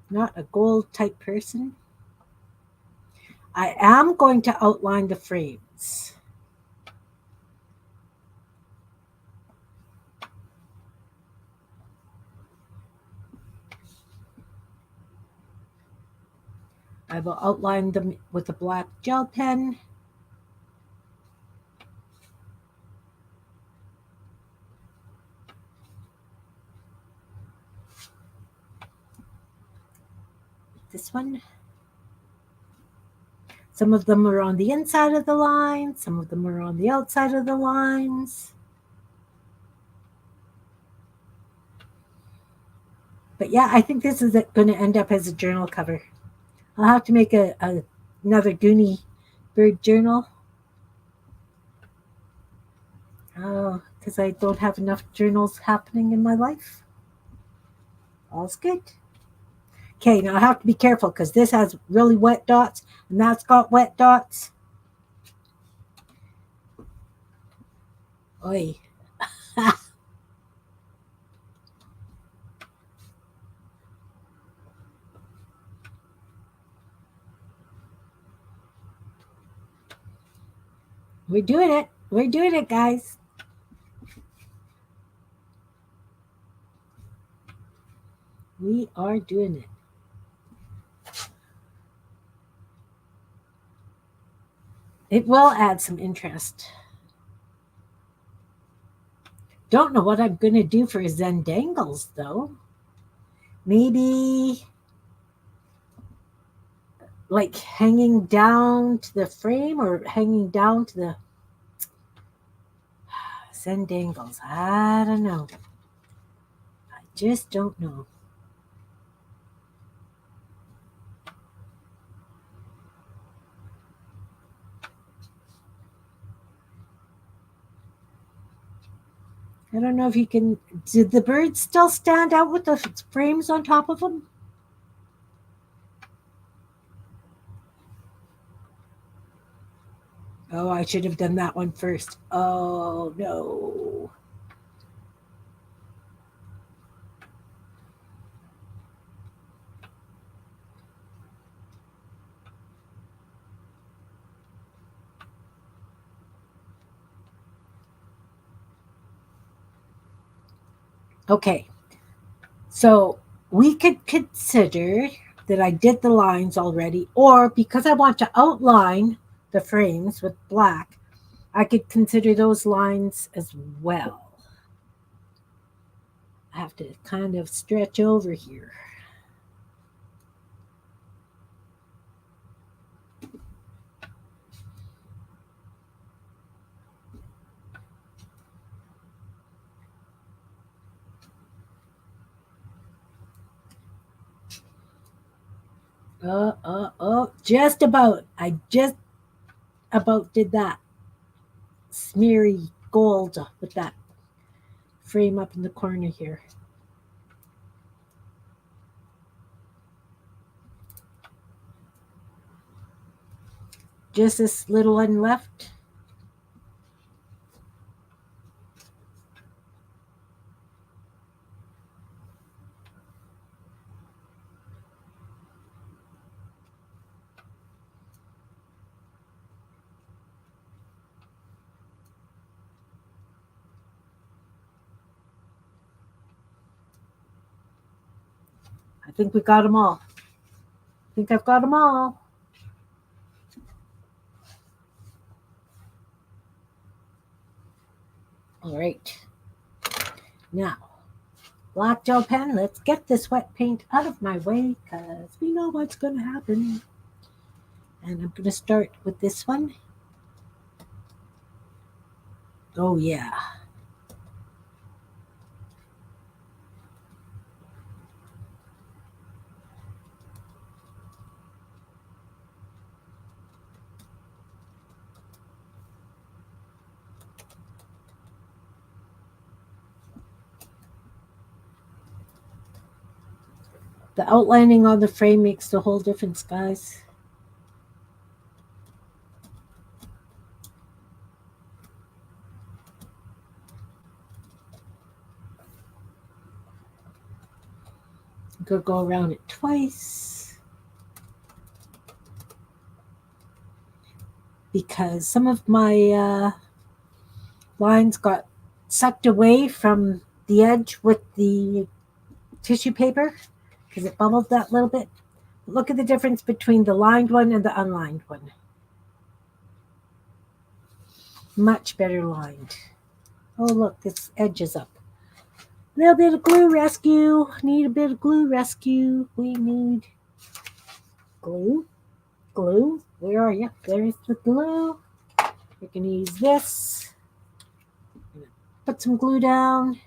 not a gold type person. I am going to outline the frames. I will outline them with a black gel pen. this one. Some of them are on the inside of the line. Some of them are on the outside of the lines. But yeah, I think this is going to end up as a journal cover. I'll have to make another Goonie bird journal. Oh, because I don't have enough journals happening in my life. All's good. Okay, now I have to be careful because this has really wet dots and that's got wet dots. Oi. We're doing it. We're doing it, guys. We are doing it. It will add some interest. Don't know what I'm going to do for Zendangles, though. Maybe like hanging down to the frame or hanging down to the Zendangles. I don't know. I just don't know. I don't know if you can. Did the birds still stand out with the frames on top of them? Oh, I should have done that one first. Oh, no. Okay. So we could consider that I did the lines already, or because I want to outline the frames with black, I could consider those lines as well. I have to kind of stretch over here. Just about. I just about did that. Smeary gold with that frame up in the corner here. Just this little one left. I think we got them all. I think I've got them all. All right. Now, black gel pen, let's get this wet paint out of my way because we know what's going to happen. And I'm going to start with this one. Oh, yeah. The outlining on the frame makes the whole difference, guys. I'm going to go around it twice because some of my lines got sucked away from the edge with the tissue paper because it bubbled that little bit. Look at the difference between the lined one and the unlined one. Much better lined. Oh, look, this edge is up. A little bit of glue rescue. Need a bit of glue rescue. We need glue. Glue, where are you? There's the glue. We're going to use this. Put some glue down.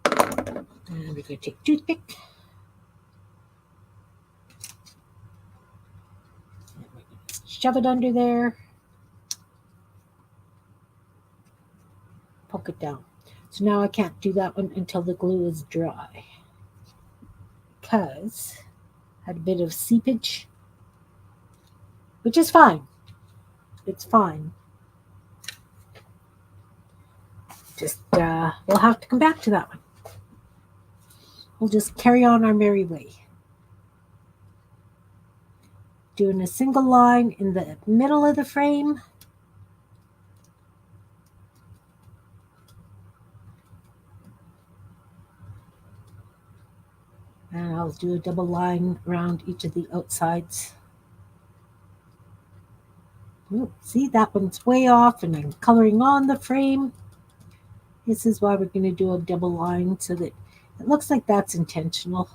And we're going to take a toothpick. And we're going to shove it under there. Poke it down. So now I can't do that one until the glue is dry. Because I had a bit of seepage. Which is fine. It's fine. Just, we'll have to come back to that one. We'll just carry on our merry way. Doing a single line in the middle of the frame. And I'll do a double line around each of the outsides. Ooh, see, that one's way off and I'm coloring on the frame. This is why we're going to do a double line so that it looks like that's intentional.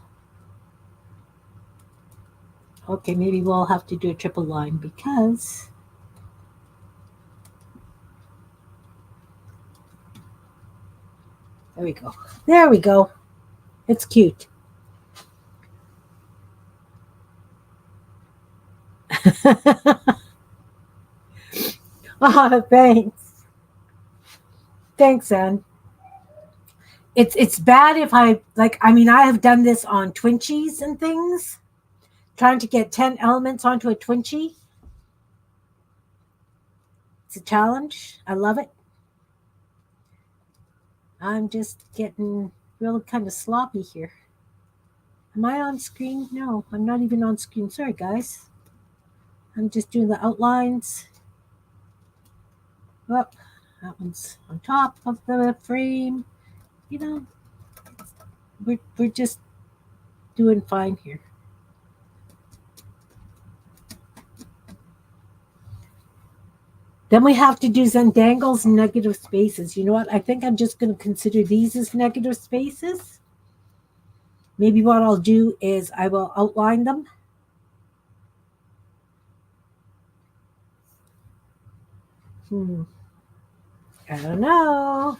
Okay, maybe we'll have to do a triple line because there we go. There we go. It's cute. Oh, thanks. Thanks, Anne. It's bad if I have done this on Twinchies and things. Trying to get 10 elements onto a Twinchie. It's a challenge. I love it. I'm just getting really kind of sloppy here. Am I on screen? No, I'm not even on screen. Sorry, guys. I'm just doing the outlines. Oh, that one's on top of the frame. You know, we're just doing fine here. Then we have to do Zendangle's negative spaces. You know what? I think I'm just going to consider these as negative spaces. Maybe what I'll do is I will outline them. I don't know.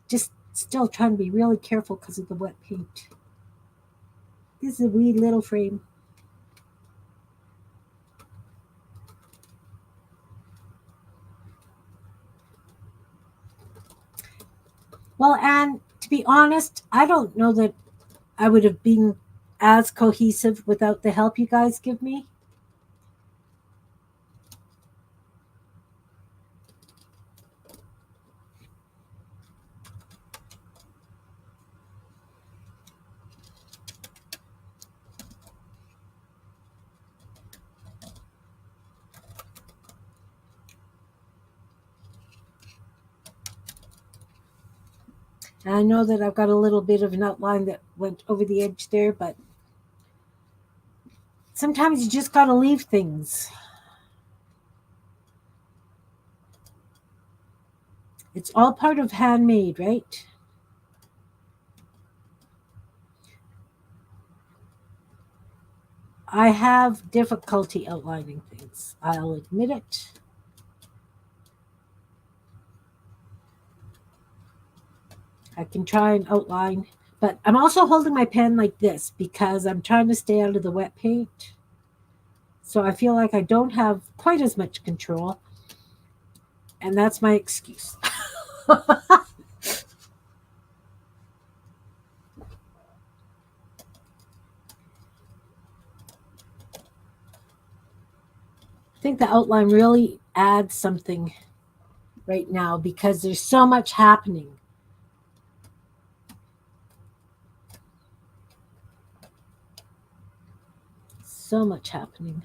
Just still trying to be really careful because of the wet paint. This is a wee little frame. Well, and to be honest, I don't know that I would have been as cohesive without the help you guys give me. And I know that I've got a little bit of an outline that went over the edge there, but sometimes you just got to leave things. It's all part of handmade, right? I have difficulty outlining things. I'll admit it. I can try and outline, but I'm also holding my pen like this because I'm trying to stay out of the wet paint. So I feel like I don't have quite as much control. And that's my excuse. I think the outline really adds something right now because there's so much happening. So much happening.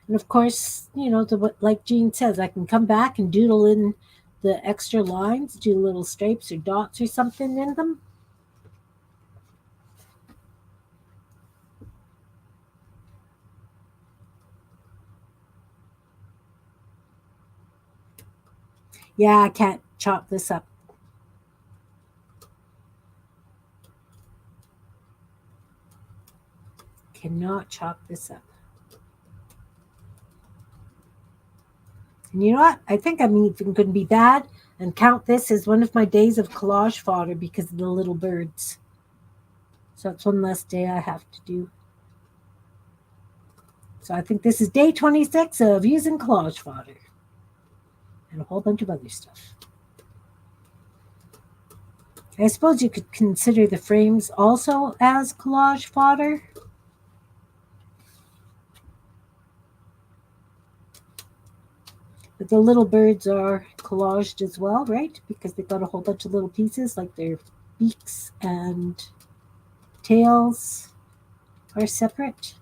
And of course, you know, like Jean says, I can come back and doodle in the extra lines, do little stripes or dots or something in them. Yeah, I can't chop this up cannot chalk this up. And you know what? I think I'm even going to be bad and count this as one of my days of collage fodder because of the little birds. So that's one less day I have to do. So I think this is day 26 of using collage fodder. And a whole bunch of other stuff. I suppose you could consider the frames also as collage fodder. But the little birds are collaged as well, right? Because they've got a whole bunch of little pieces, like their beaks and tails are separate.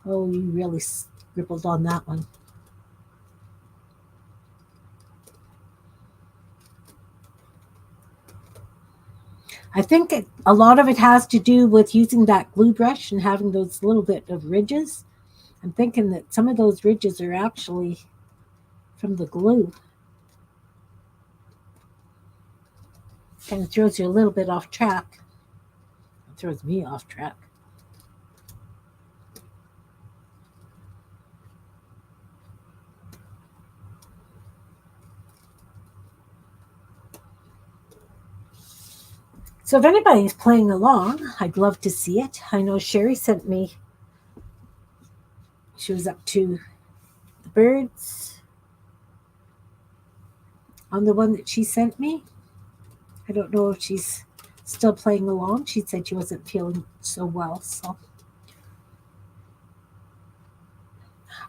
Oh, you really scribbled on that one. I think a lot of it has to do with using that glue brush and having those little bit of ridges. I'm thinking that some of those ridges are actually from the glue. Kind of throws you a little bit off track. It throws me off track. So if anybody's playing along, I'd love to see it. I know Sherry sent me. She was up to the birds on the one that she sent me. I don't know if she's still playing along. She said she wasn't feeling so well. So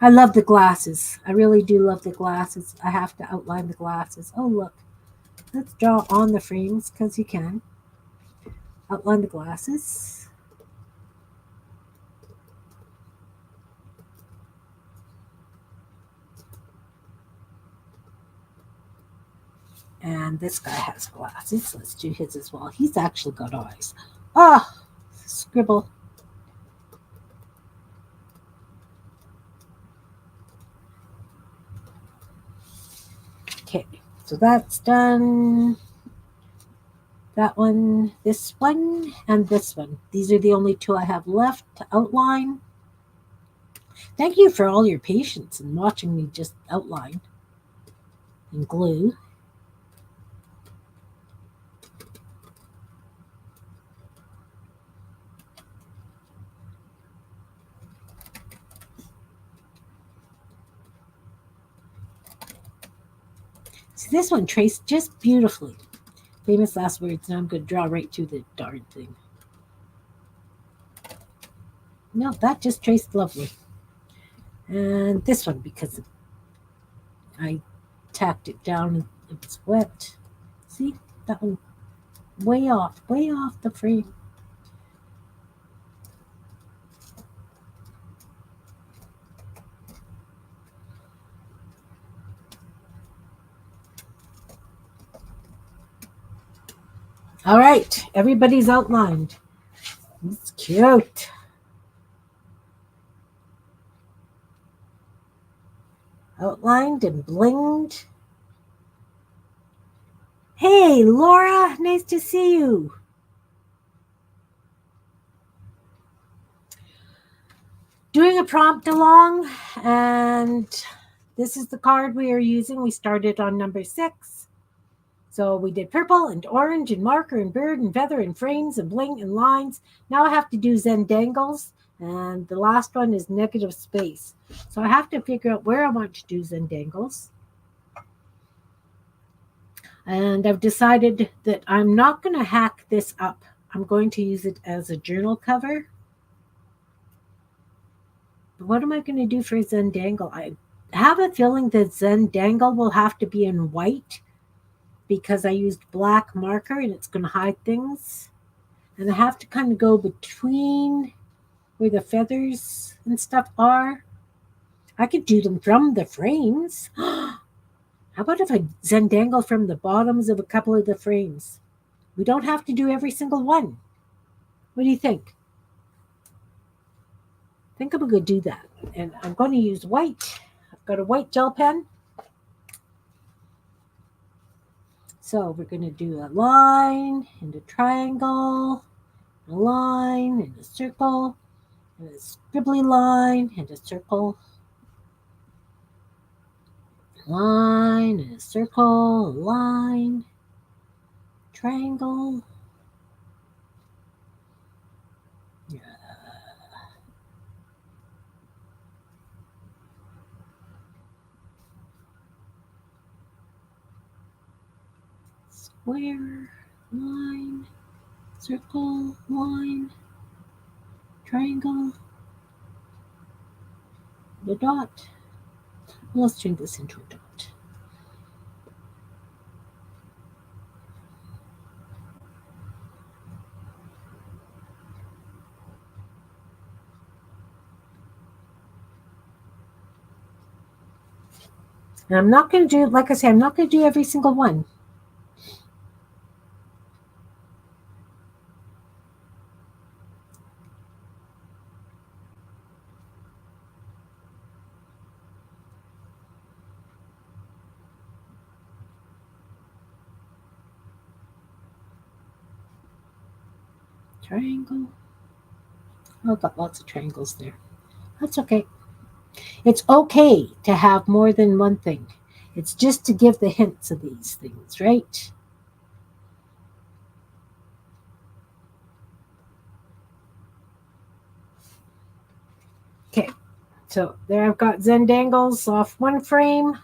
I love the glasses. I really do love the glasses. I have to outline the glasses. Oh, look. Let's draw on the frames because you can. Outline the glasses. And this guy has glasses. Let's do his as well. He's actually got eyes. Ah, scribble. Okay, so that's done. That one, this one, and this one. These are the only two I have left to outline. Thank you for all your patience in watching me just outline and glue. See, this one traced just beautifully. Famous last words. Now I'm going to draw right through the darn thing. No, that just traced lovely. And this one, because I tacked it down and it was wet. See, that one way off the frame. All right, everybody's outlined. It's cute. Outlined and blinged. Hey, Laura, nice to see you. Doing a prompt along, and this is the card we are using. We started on number 6. So we did purple and orange and marker and bird and feather and frames and bling and lines. Now I have to do Zendangles, and the last one is negative space. So I have to figure out where I want to do Zendangles. And I've decided that I'm not going to hack this up. I'm going to use it as a journal cover. But what am I going to do for Zendangle? I have a feeling that Zendangle will have to be in white because I used black marker and it's going to hide things. And I have to kind of go between where the feathers and stuff are. I could do them from the frames. How about if I Zendangle from the bottoms of a couple of the frames? We don't have to do every single one. What do you think? I think I'm going to do that. And I'm going to use white. I've got a white gel pen. So we're going to do a line and a triangle, a line and a circle, and a scribbly line and a circle, line and a circle, line, triangle. Square, line, circle, line, triangle, the dot. Let's turn this into a dot. And I'm not going to do, like I say, I'm not going to do every single one. Triangle. Oh, I've got lots of triangles there. That's okay. It's okay to have more than one thing. It's just to give the hints of these things, right? Okay, so there I've got Zendangles off one frame.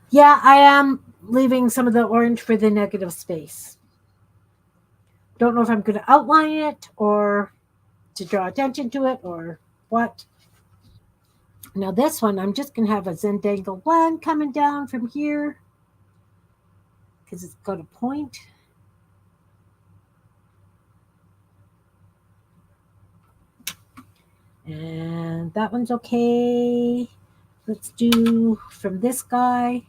Yeah, I am leaving some of the orange for the negative space. Don't know if I'm going to outline it or to draw attention to it or what. Now this one, I'm just going to have a Zendangle 1 coming down from here because it's got a point. And that one's okay. Let's do from this guy.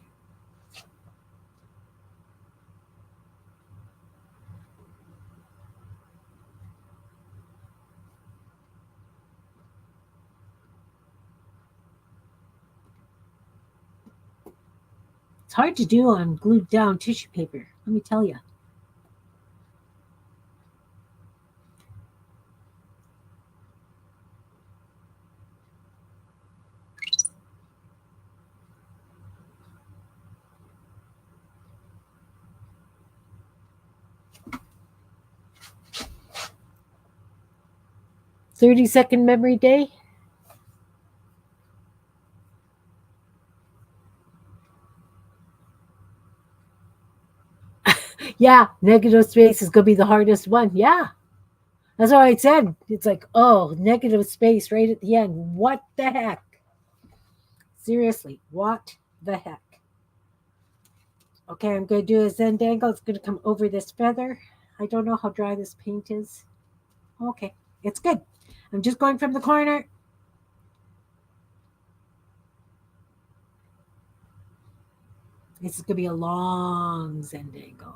It's hard to do on glued down tissue paper, let me tell you. "30-second memory day." Yeah, negative space is going to be the hardest one. Yeah. That's what I said. It's like, oh, negative space right at the end. What the heck? Seriously, what the heck? Okay, I'm going to do a Zendangle. It's going to come over this feather. I don't know how dry this paint is. Okay, it's good. I'm just going from the corner. This is going to be a long Zendangle.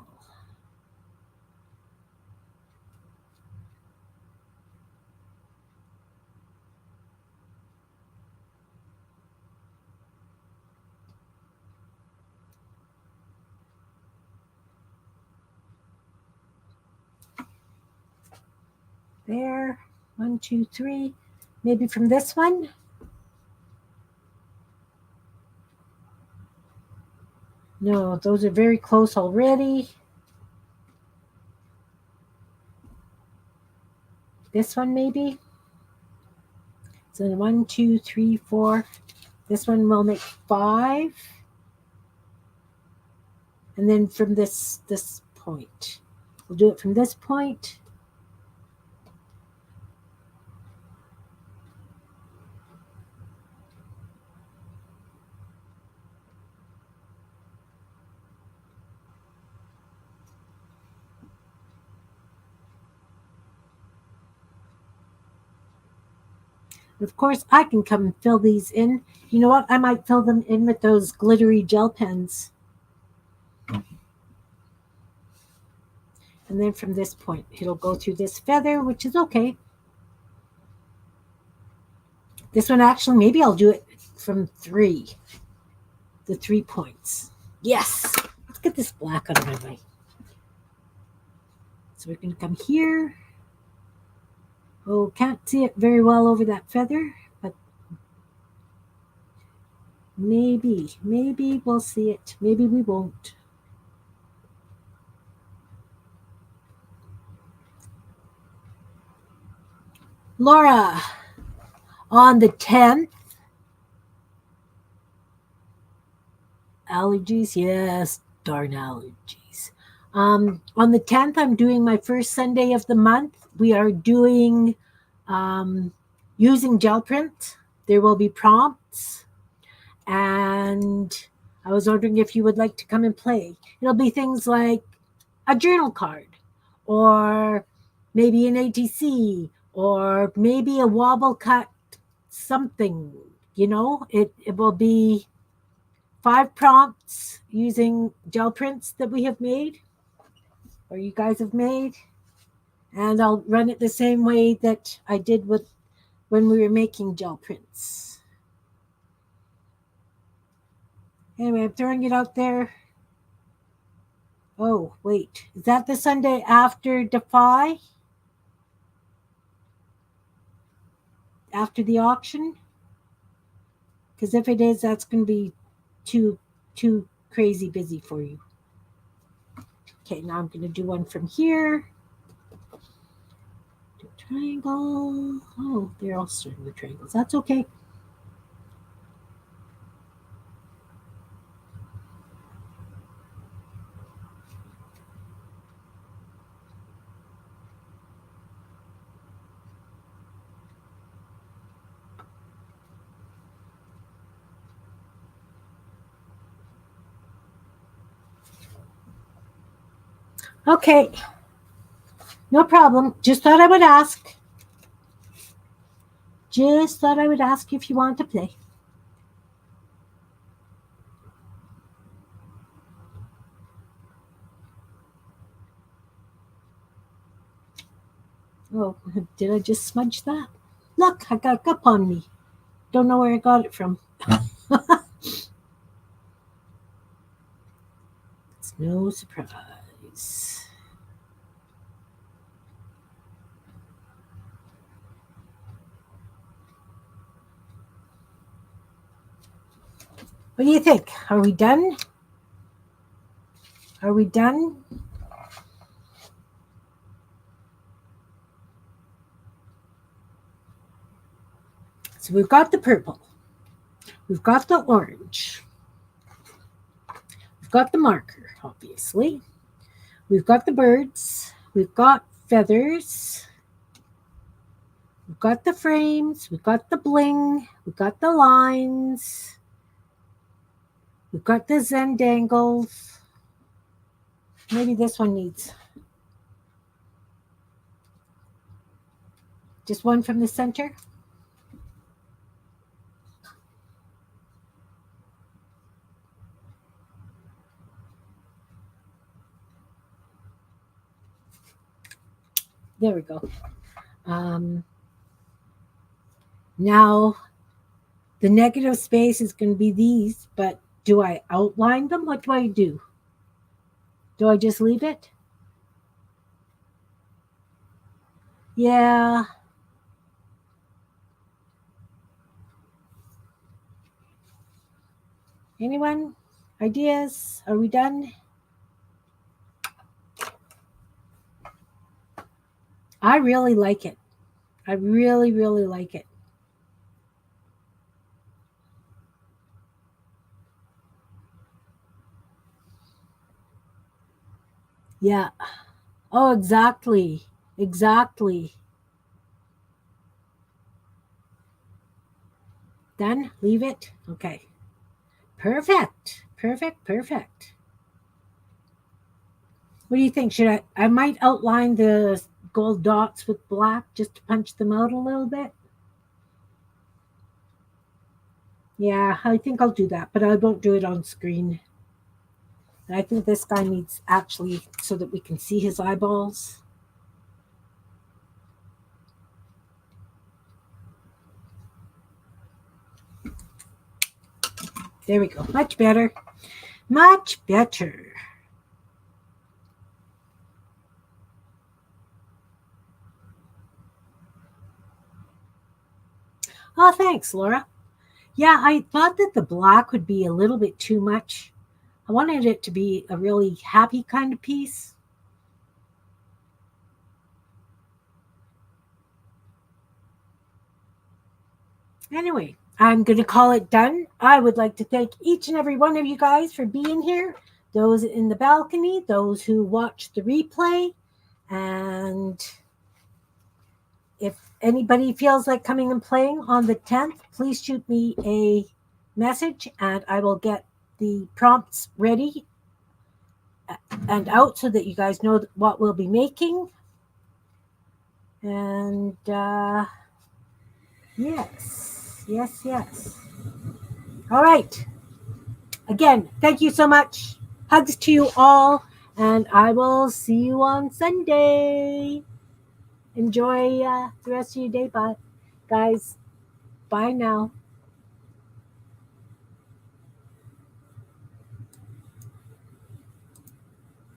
There, 1, 2, 3. Maybe from this one. No, those are very close already. This one maybe. So 1, 2, 3, 4. This one will make 5. And then from this point. We'll do it from this point. Of course, I can come and fill these in. You know what? I might fill them in with those glittery gel pens. And then from this point, it'll go through this feather, which is okay. This one, actually, maybe I'll do it from 3. The 3 points. Yes! Let's get this black out of my way. So we're going to come here. Oh, can't see it very well over that feather, but maybe we'll see it. Maybe we won't. Laura, on the 10th, allergies, yes, darn allergies. On the 10th, I'm doing my first Sunday of the month. We are doing using gel print. There will be prompts, and I was wondering if you would like to come and play. It'll be things like a journal card, or maybe an ATC, or maybe a wobble cut something. It will be 5 prompts using gel prints that we have made, or you guys have made, and I'll run it the same way that I did with when we were making gel prints. Anyway, I'm throwing it out there. Oh, wait. Is that the Sunday after Defy? After the auction? Because if it is, that's going to be too crazy busy for you. Okay, now I'm going to do one from here. Do a triangle. Oh, they're all starting with triangles. That's okay. Okay, no problem. Just thought I would ask. Just thought I would ask if you want to play. Oh, did I just smudge that? Look, I got a cup on me. Don't know where I got it from. It's no surprise. What do you think? Are we done? Are we done? So we've got the purple. We've got the orange. We've got the marker, obviously. We've got the birds. We've got feathers. We've got the frames. We've got the bling. We've got the lines. We've got the Zendangles. Maybe this one needs just one from the center. There we go. Now, the negative space is going to be these, but do I outline them? What do I do? Do I just leave it? Yeah. Anyone? Ideas? Are we done? I really like it. I really, really like it. Yeah. Oh, exactly. Exactly. Done? Leave it? Okay. Perfect. Perfect. Perfect. What do you think? I might outline the gold dots with black just to punch them out a little bit? Yeah, I think I'll do that, but I won't do it on screen. And I think this guy needs actually so that we can see his eyeballs. There we go. Much better. Much better. Oh, thanks, Laura. Yeah, I thought that the black would be a little bit too much. I wanted it to be a really happy kind of piece. Anyway, I'm going to call it done. I would like to thank each and every one of you guys for being here. Those in the balcony, those who watched the replay, and if anybody feels like coming and playing on the 10th, please shoot me a message and I will get the prompts ready and out so that you guys know what we'll be making. And yes. All right. Again, thank you so much. Hugs to you all. And I will see you on Sunday. Enjoy the rest of your day. Bye, guys. Bye now.